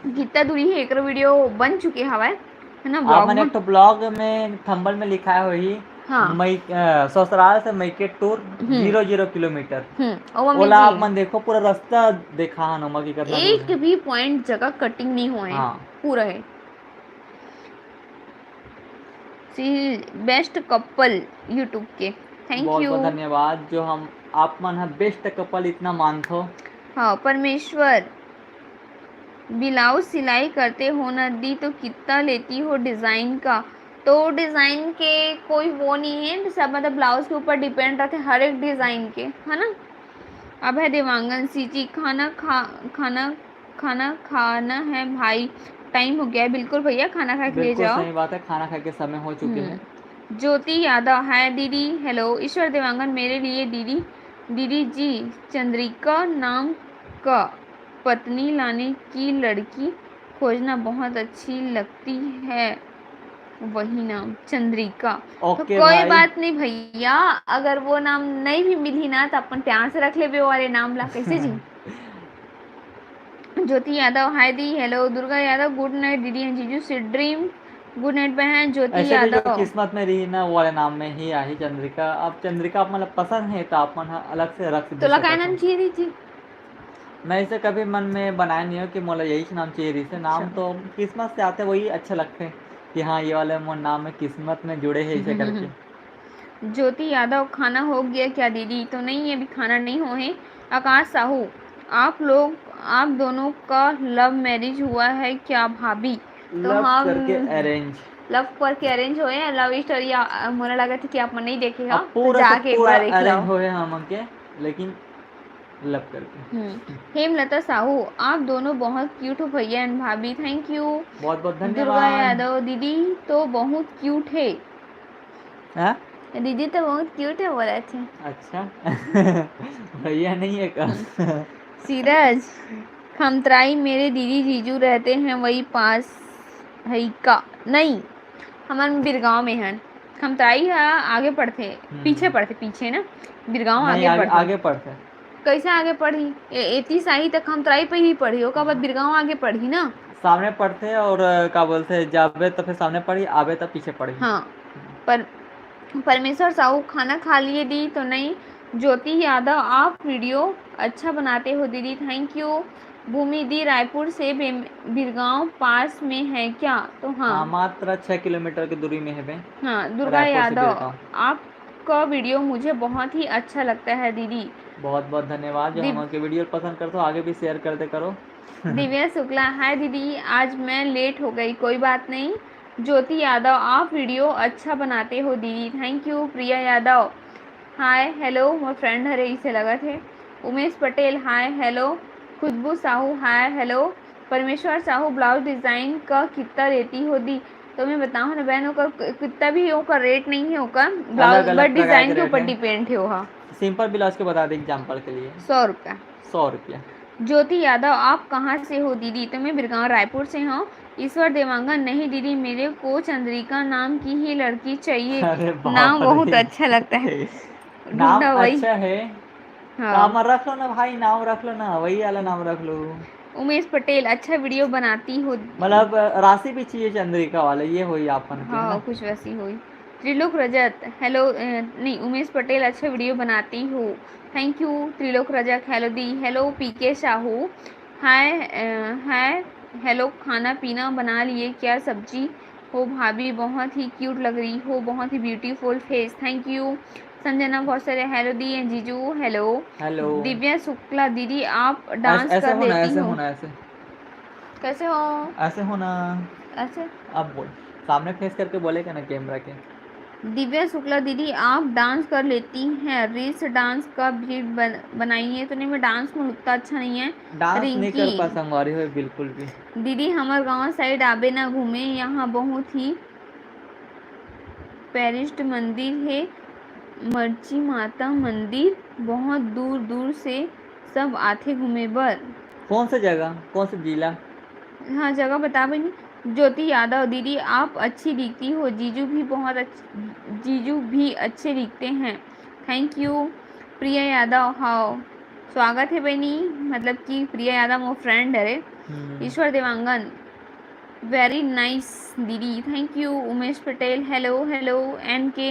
[SPEAKER 1] कितना दूरी है एक वीडियो बन चुके हवा है ना
[SPEAKER 2] आप मैंने तो ब्लॉग में थंबल में लिखा है वही मई ससुराल से मैके टूर 0 किलोमीटर। ओला आप मन देखो पूरा रास्ता देखा हनुमा की करना
[SPEAKER 1] एक भी पॉइंट जगह कटिंग नहीं हुए पूरा है बेस्ट कपल यूट्यूब के, थैंक
[SPEAKER 2] बहुत
[SPEAKER 1] यू।
[SPEAKER 2] बहुत धन्यवाद जो हम आप मन है बेस्ट कपल इतना मानथो।
[SPEAKER 1] हाँ परमेश्वर, ब्लाउज सिलाई करते हो ना दी तो कितना लेती हो डिज़ाइन का? तो डिज़ाइन के कोई वो नहीं है, सब मतलब ब्लाउज के ऊपर डिपेंड रहते हर एक डिज़ाइन के, है ना। अब है देवांगन सीची, खाना खाना है भाई, टाइम हो गया है। बिल्कुल भैया खाना खा के ले
[SPEAKER 2] बिल्कुल
[SPEAKER 1] जाओ।
[SPEAKER 2] सही बात है, खाना खा के समय हो चुके हैं।
[SPEAKER 1] ज्योति यादव, हाय दीदी, हेलो। ईश्वर देवांगन, मेरे लिए दीदी, दीदी जी चंद्रिका नाम का पत्नी लाने की लड़की खोजना बहुत अच्छी लगती है, वही नाम चंद्रिका। तो
[SPEAKER 2] ओके
[SPEAKER 1] कोई
[SPEAKER 2] भाई।
[SPEAKER 1] बात नहीं भैया, अगर वो नाम नहीं भी मिली ना तो अपन प्यार से रख लेबे वो वाले नाम ला, कैसे जी। ज्योति यादव, हाय दी, hello. Durga Yadav, good night दीदी एंड जीजू, स्वीट ड्रीम, गुड नाइट बहन। ज्योति
[SPEAKER 2] ऐसे भी जो
[SPEAKER 1] यादव,
[SPEAKER 2] किस्मत में रही ना वो वाले नाम में ही आई चंद्रिका। अब चंद्रिका आप मतलब पसंद है तो आप मन हा अलग से रख
[SPEAKER 1] तो
[SPEAKER 2] भी
[SPEAKER 1] लगाए
[SPEAKER 2] सकत
[SPEAKER 1] नाम
[SPEAKER 2] हो।
[SPEAKER 1] चाहिए रही थी।
[SPEAKER 2] मैं इसे कभी मन में बनाया नहीं हो कि मोला यही नाम चाहिए रही से। नाम तो किस्मत से आते वही अच्छे लगते हैं कि हाँ ये वाले मोर नाम में किस्मत में जुड़े हैं इसे करके।
[SPEAKER 1] ज्योति यादव, खाना हो गया क्या दीदी? तो नहीं अभी खाना नहीं हो है। आकाश साहू, आप दोनों का लव मैरिज हुआ है क्या भाभी? तो
[SPEAKER 2] लव
[SPEAKER 1] हम
[SPEAKER 2] करके अरेंज।
[SPEAKER 1] लव करके अरेंज हुए हैं। लव स्टोरी मुझे लगा था कि आप नहीं देखे हो,
[SPEAKER 2] अब
[SPEAKER 1] तो
[SPEAKER 2] पूरा से
[SPEAKER 1] जाके एक
[SPEAKER 2] पूरा
[SPEAKER 1] बार देख
[SPEAKER 2] अरेंज
[SPEAKER 1] लो।
[SPEAKER 2] हुए हम के, लेकिन लव करके।
[SPEAKER 1] हेमलता साहू, आप दोनों बहुत क्यूट हो भैया एंड भाभी, थैंक यू।
[SPEAKER 2] बहुत बहुत
[SPEAKER 1] दुर्गा
[SPEAKER 2] धन्यवाद।
[SPEAKER 1] यादव, दीदी तो बहुत क्यूट है,
[SPEAKER 2] हाँ?
[SPEAKER 1] दीदी तो बहुत क्यूट है बोला थे।
[SPEAKER 2] अच्छा। भैया नहीं है का?
[SPEAKER 1] सीरज, खमतराई मेरे दीदी जीजू रहते हैं वही पास है का? नहीं, हमारे बिरगांव में है। खमतराई है आगे पढ़ते, पीछे पढ़ते, पीछे ना बिरगांव
[SPEAKER 2] नहीं
[SPEAKER 1] आगे
[SPEAKER 2] आगे
[SPEAKER 1] पढ़ते।
[SPEAKER 2] आगे पढ़ते।
[SPEAKER 1] कैसे आगे पढ़ी? एती साही तक खमतराई पे ही पढ़ी हो, बाद बिरगांव आगे पढ़ी ना।
[SPEAKER 2] सामने पढ़ते और क्या बोलते हैं, जाबे तो फिर सामने पढ़ी, आबे तो पीछे पढ़ी।
[SPEAKER 1] हाँ पर परमेश्वर साहू, खाना खा लिए दी तो नहीं? ज्योति यादव, आप वीडियो अच्छा बनाते हो दीदी, थैंक यू। भूमि दी, रायपुर से बिरगांव पास में है क्या? तो हाँ
[SPEAKER 2] मात्र 6 किलोमीटर की दूरी में है बे।
[SPEAKER 1] हाँ। दुर्गा
[SPEAKER 2] रायपुर से
[SPEAKER 1] यादव,
[SPEAKER 2] बिरगांव।
[SPEAKER 1] आपका वीडियो मुझे बहुत ही अच्छा लगता है दीदी।
[SPEAKER 2] बहुत बहुत धन्यवाद जो
[SPEAKER 1] दिव-
[SPEAKER 2] हमारे वीडियो पसंद करते हो, आगे भी शेयर करते करो।
[SPEAKER 1] दिव्या शुक्ला, हाय दीदी, आज मैं लेट हो गई, कोई बात नहीं। ज्योति यादव, आप वीडियो अच्छा बनाते हो दीदी, thank you. Priya Yadav, hi hello, मोर फ्रेंड हरे इसे लगा थे। Umesh Patel, hi hello. Khushboo Sahu, hi hello. Parmeshwar Sahu, blouse design का कितना देती हो दी? तो मैं बताऊँ ना बहन, ओकर कितना भी ओकर रेट नहीं है, ओकर ब्लाउज
[SPEAKER 2] अलग
[SPEAKER 1] बट
[SPEAKER 2] अलग प्रकार
[SPEAKER 1] डिज़ाइन के
[SPEAKER 2] रेट
[SPEAKER 1] ऊपर
[SPEAKER 2] है।
[SPEAKER 1] डिपेंड है। वहाँ
[SPEAKER 2] सिंपल ब्लाउज के बता दें एग्जाम्पल के लिए
[SPEAKER 1] 100 रुपया।
[SPEAKER 2] 100 रुपया।
[SPEAKER 1] ज्योति यादव, आप कहाँ से हो दीदी? तो मैं बिरगांव रायपुर से हूँ। ईश्वर देवांगन, नहीं दीदी, मेरे को चंद्रिका नाम की ही लड़की चाहिए,
[SPEAKER 2] अरे
[SPEAKER 1] नाम
[SPEAKER 2] बाप
[SPEAKER 1] बहुत
[SPEAKER 2] रे।
[SPEAKER 1] अच्छा लगता है।
[SPEAKER 2] नाम
[SPEAKER 1] ढूंढा वही।
[SPEAKER 2] अच्छा है।
[SPEAKER 1] हाँ।
[SPEAKER 2] नाम रख लो ना भाई, नाम रख लो ना, वही वाला नाम रख लो।
[SPEAKER 1] उमेश पटेल, अच्छा वीडियो बनाती हो।
[SPEAKER 2] मतलब राशि भी चाहिए चंद्रिका वाले, ये हुई आपन के, है
[SPEAKER 1] हाँ
[SPEAKER 2] ना।
[SPEAKER 1] कुछ वैसी हुई। त्रिलोक रजत, हेलो। नहीं, उमेश पटेल, अच्छा वीडियो बनाती हो, thank you. Trilok Rajat, hello दी, hello. PK Sahu, hi hi hello. खाना पीना बना लिए क्या? सब्जी हो भाभी, बहुत ही क्यूट लग रही हो, बहुत ही beautiful face, thank you. Sanjana बहुत सारे, हेलो दी एंड जीजू, हेलो।
[SPEAKER 2] हेलो।
[SPEAKER 1] दिव्या शुक्ला, दीदी आप डांस
[SPEAKER 2] ऐसे
[SPEAKER 1] कर
[SPEAKER 2] होना,
[SPEAKER 1] लेती
[SPEAKER 2] ऐसे
[SPEAKER 1] हो?
[SPEAKER 2] होना, ऐसे
[SPEAKER 1] कैसे हो?
[SPEAKER 2] ऐसे होना।
[SPEAKER 1] ऐसे।
[SPEAKER 2] अब बोल, सामने फेस करके बोलेगा ना कैमरा के।
[SPEAKER 1] दिव्या शुक्ला, दीदी आप डांस कर लेती हैं? रील्स डांस का भी बनाई है? तो नहीं, मैं डांस में उतना अच्छा नहीं है।
[SPEAKER 2] डांस नहीं कर
[SPEAKER 1] रिंकी,
[SPEAKER 2] पा संगवारी हो बिल्कुल भी।
[SPEAKER 1] दीदी हमारे गांव साइड आबे ना घूमे, यहाँ बहुत ही पेरिस्ट मंदिर है, मर्ची माता मंदिर, बहुत दूर दूर से सब आते घूमे बर।
[SPEAKER 2] कौन सा जगह, कौन सा जिला?
[SPEAKER 1] हाँ जगह बता भाई नहीं। ज्योति यादव, दीदी आप अच्छी दिखती हो, जीजू भी अच्छे दिखते हैं, थैंक यू। प्रिया यादव, हाँ स्वागत है बहनी, मतलब कि प्रिया यादव वो फ्रेंड है रे। ईश्वर देवांगन, वेरी नाइस दीदी, thank you. Umesh Patel, hello hello. N K,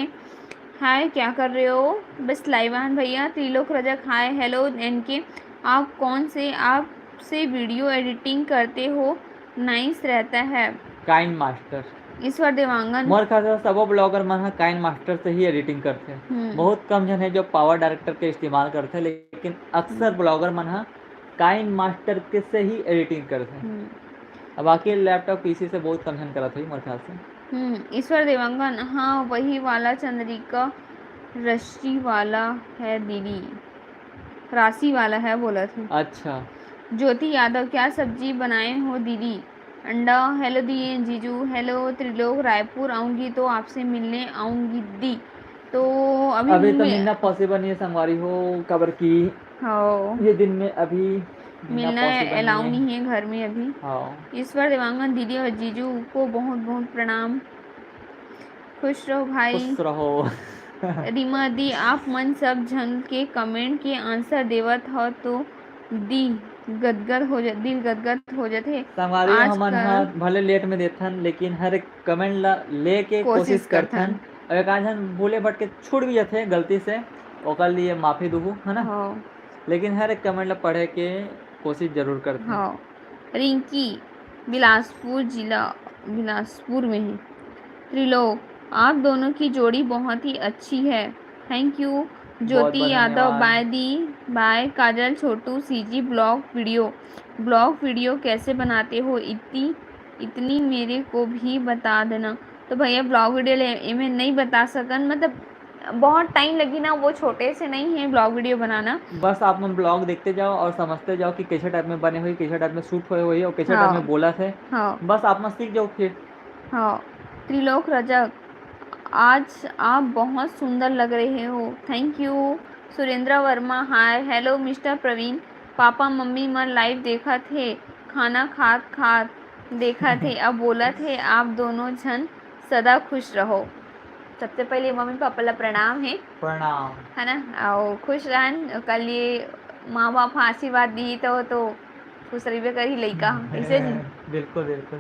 [SPEAKER 1] hi क्या कर रहे हो? बस लाइवान भैया। Trilok Rajak, hi hello. N K, आप कौन से आप से वीडियो एडिटिंग करते हो, नाइस रहता है।
[SPEAKER 2] Kind master.
[SPEAKER 1] ईश्वर देवांगन।
[SPEAKER 2] मोर ख्याल से सबो ब्लॉगर मन ह काइन मास्टर से ही एडिटिंग करथे। बहुत कम जन है जो पावर डायरेक्टर के इस्तेमाल करथे, लेकिन अक्सर ब्लॉगर मन ह काइन मास्टर के से ही एडिटिंग करथे। अब बाकी लैपटॉप पीसी से बहुत कम जन करत होही मोर ख्याल से।
[SPEAKER 1] ईश्वर देवांगन, हाँ वही वाला चंद्रिका रश्मि वाला है दीदी, राशि वाला है बोला थे।
[SPEAKER 2] अच्छा।
[SPEAKER 1] ज्योति यादव, क्या सब्जी बनाए हो दीदी? अंडा। हेलो दी जीजू, हेलो त्रिलोक, रायपुर आऊंगी तो आपसे मिलने आऊंगी दी। तो
[SPEAKER 2] अभी तो मिलना पॉसिबल नहीं है संगवारी हो, कबर की
[SPEAKER 1] हाँ
[SPEAKER 2] ये दिन में अभी
[SPEAKER 1] मिलना अलाउ नहीं है घर में अभी।
[SPEAKER 2] हाँ।
[SPEAKER 1] ईश्वर देवांगन, दीदी और जीजू को बहुत बहुत प्रणाम, खुश रहो भाई।
[SPEAKER 2] खुश रहो।
[SPEAKER 1] रीमा दी, आप मन सब झन के कमेंट के आंसर देवत हो तो दी गदगद हो दिल गदगद हो जाते।
[SPEAKER 2] संगवारी हमन ह भले लेट में देथन, लेकिन हर एक कमेंट ला लेके कोशिश करथन। और एक आधन भूले भटके छूट भी जाथे गलती से, ओकर लिए माफी दूहू, है ना।
[SPEAKER 1] हाँ।
[SPEAKER 2] लेकिन हर एक कमेंट ला पढ़े के कोशिश जरूर करथे।
[SPEAKER 1] हाँ। रिंकी, बिलासपुर जिला बिलासपुर में है। त्रिलोक, आप दोनों की जोड़ी बहुत ही अच्छी है, thank you. Jyoti Yadav, bye दी bye. Kajal Chhotu, CG blog video कैसे बनाते हो, इतनी मेरे को भी बता देना। तो भैया ब्लॉग वीडियो में नहीं बता सकन, मतलब बहुत टाइम लगी ना, वो छोटे से नहीं है ब्लॉग वीडियो बनाना।
[SPEAKER 2] बस आप मन ब्लॉग देखते जाओ और समझते जाओ कि कैसे टाइप में बने हुई, कैसे टाइप में शूट हुए हुई और कैसे टाइप में बोला थे।
[SPEAKER 1] हाँ।
[SPEAKER 2] बस आप मन सीख जाओ फिर।
[SPEAKER 1] हाँ। त्रिलोक रजक, आज आप बहुत सुंदर लग रहे हो, thank you. Surendra Verma, hi hello mister Praveen, पापा मम्मी मन लाइव देखा थे, खाना खात देखा थे, अब बोला थे आप दोनों जन सदा खुश रहो। सबसे पहले मम्मी पापा ला प्रणाम है, है ना, और खुश रहन। कल ये माँ बाप आशीर्वाद दी तो खुश रहिबे करी लइका, ऐसे जी।
[SPEAKER 2] बिल्कुल बिल्कुल।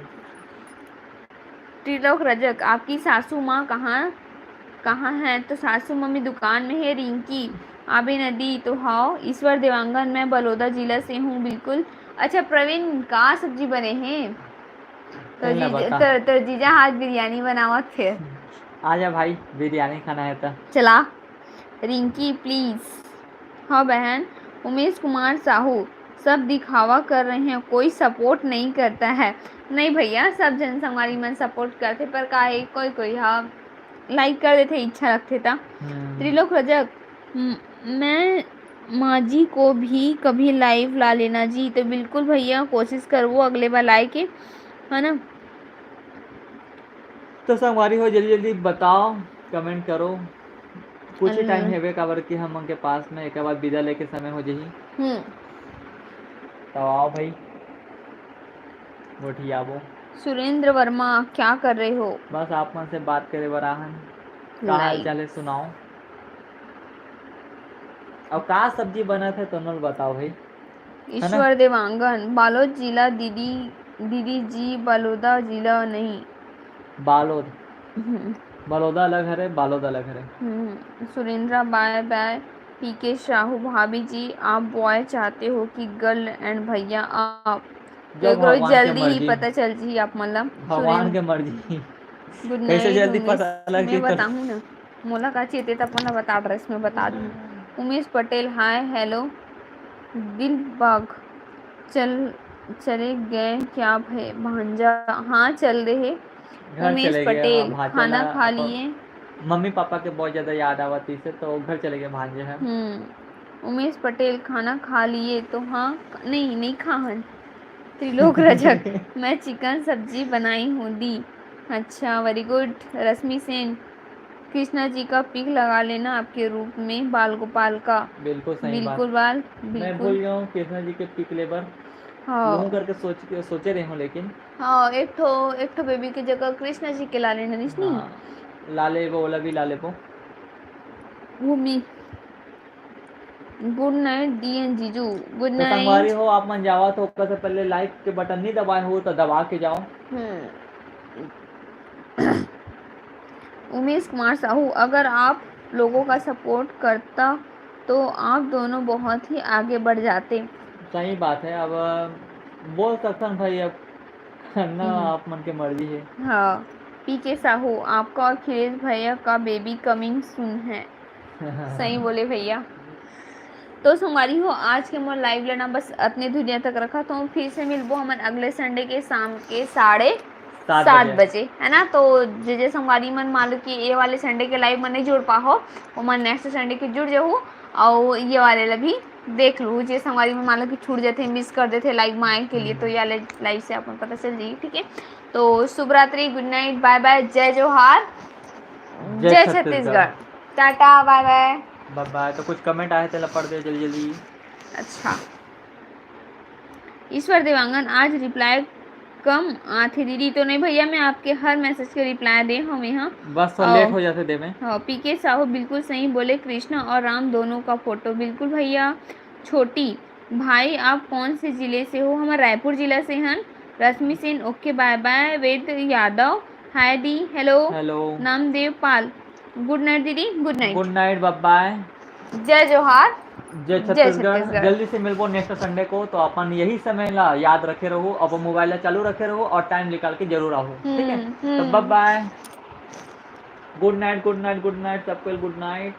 [SPEAKER 1] त्रिलोक रजक, आपकी सासू माँ कहाँ है? तो सासू मम्मी दुकान में है। रिंकी, आबे नदी तो हाँ। ईश्वर देवांगन, मैं बलौदा जिला से हूँ, बिल्कुल। अच्छा प्रवीण, का सब्जी बने हैं? तो जीजा आज बिरयानी बनावत फिर।
[SPEAKER 2] आजा भाई, बिरयानी खाना है तो
[SPEAKER 1] चला। रिंकी प्लीज। हाँ बहन। उमेश कुमार साहू, सब दिखावा कर रहे हैं, कोई सपोर्ट नहीं करता है। नहीं भैया, सब जन संगवारी मन सपोर्ट करते, पर काहे कोई हाँ लाइक कर देते, इच्छा रखते था। त्रिलोक रजक, मैं माँ जी को भी कभी लाइव ला लेना जी। तो बिल्कुल भैया, कोशिश करो अगले बार लाइव के, है ना।
[SPEAKER 2] तो संगवारी हो जल्दी जल्दी बताओ, कमेंट करो। कुछ ही टाइम है काबर कि हम उनके पास में एक बार विदा लेके समय हो जाही। तो आओ भाई, उठिया वो।
[SPEAKER 1] सुरेंद्र वर्मा, क्या कर रहे हो? बस
[SPEAKER 2] आप मन से बात करे बराहन, का हाल चाल है सुनाओ। और का सब्जी बना थे तो नल बताओ भाई।
[SPEAKER 1] ईश्वर देवांगन, बालोद जिला दीदी जी, बलौदा जिला नहीं। बलौदा
[SPEAKER 2] अलग है, बालोद अलग है।
[SPEAKER 1] Surendra, bye bye. PK Sahu, भाभी जी आप बॉय चाहते हो कि गर्ल एंड भैया आप? जल्दी ही पता चल जी आप, मतलब
[SPEAKER 2] भगवान के मर्जी।
[SPEAKER 1] Good night.
[SPEAKER 2] कैसे जल्दी पता लग
[SPEAKER 1] मैं बताऊँ ना, मोला का चेते तब अपना बता ड्रेस में बता दूँ। Umesh Patel, hi hello. दिल बाग, चले गए क्या भांजा? हाँ चल रहे। उमेश पटेल, खाना खा लिए?
[SPEAKER 2] मम्मी पापा के बहुत ज्यादा याद आवती से तो घर चले गए भांजे हैं।
[SPEAKER 1] उमेश पटेल, खाना खा लिए? तो हाँ, नहीं खाहन। त्रिलोक रजक, मैं चिकन सब्जी बनाई हूँ दी। अच्छा वेरी गुड। रश्मि सेन, कृष्णा जी का पिक लगा लेना आपके रूप में, बाल गोपाल का।
[SPEAKER 2] बिल्कुल सही
[SPEAKER 1] बिल्कुल
[SPEAKER 2] बात।
[SPEAKER 1] बिल्कुल।
[SPEAKER 2] मैं भूल गया हूँ कृष्णा जी के पिक लेबर।
[SPEAKER 1] हाँ
[SPEAKER 2] करके सोचे रहे हूँ, लेकिन
[SPEAKER 1] हाँ एक ठो बेबी की जगह कृष्णा जी के ला लेना नहीं।
[SPEAKER 2] हाँ, लाले वो वाला भी लाले वो।
[SPEAKER 1] भूमि, गुड नाइट डीएन जीजू, गुड
[SPEAKER 2] तो
[SPEAKER 1] नाइट।
[SPEAKER 2] संगवारी हो आप मन जावा तो सबसे पहले लाइक के बटन नहीं दबाए हो तो दबा के जाओ।
[SPEAKER 1] उमेश कुमार साहू, अगर आप लोगों का सपोर्ट करता तो आप दोनों बहुत ही आगे बढ़ जाते।
[SPEAKER 2] सही बात है, अब बोल सकता भाई, अब करना आप मन के मर्जी है।
[SPEAKER 1] हाँ। पीके साहू आपका और खिलेश भैया का बेबी कमिंग सून है। सही बोले भैया। तो संगवारी हो आज के मोर लाइव लेना बस अपने दुनिया तक रखा तो फिर से मिलबो हम अगले संडे के शाम के 7:30 बजे है ना। तो जे संगवारी मन मान लो कि ये वाले संडे के लाइव में नहीं जुड़ पाहो वो मन नेक्स्ट संडे के जुड़ जाहू और ये वाले ला भी देख लूँ। जे संगवारी में मान लो कि छूट जाते मिस कर देते लाइव में आए के लिए तो ये लाइव से अपन पता चल जाएगी। ठीक है तो शुभ रात्रि, गुड नाइट, बाय बाय, जय जोहार, जय Chhattisgarh, tata, bye bye
[SPEAKER 2] bye bye. तो कुछ कमेंट आए थे पढ़ दे जल्दी जल्दी।
[SPEAKER 1] अच्छा ईश्वर देवांगन आज रिप्लाई कम आथे दीदी। तो नहीं भैया मैं आपके हर मैसेज के रिप्लाई दे हम यहाँ
[SPEAKER 2] बस तो लेट हो जाते दे में।
[SPEAKER 1] हाँ पीके साहू बिल्कुल सही बोले, कृष्णा और राम दोनों का फोटो बिल्कुल भैया। छोटी भाई आप कौन से जिले से हो? हमारे रायपुर जिला से हैं। Rashmi Singh okay bye bye. Ved Yadav hi दी, hello
[SPEAKER 2] hello.
[SPEAKER 1] Namdev Pal good night दीदी, good night,
[SPEAKER 2] good night, bye bye,
[SPEAKER 1] जय जोहार,
[SPEAKER 2] जय छत्तीसगढ़। जल्दी से मिलबो नेक्स्ट संडे को। तो अपन यही समय ला याद रखे रहो, अब मोबाइल ला चालू रखे रहो और टाइम निकाल के जरूर आओ। ठीक है तो bye bye, good night, good night, good night सबको, गुड नाइट।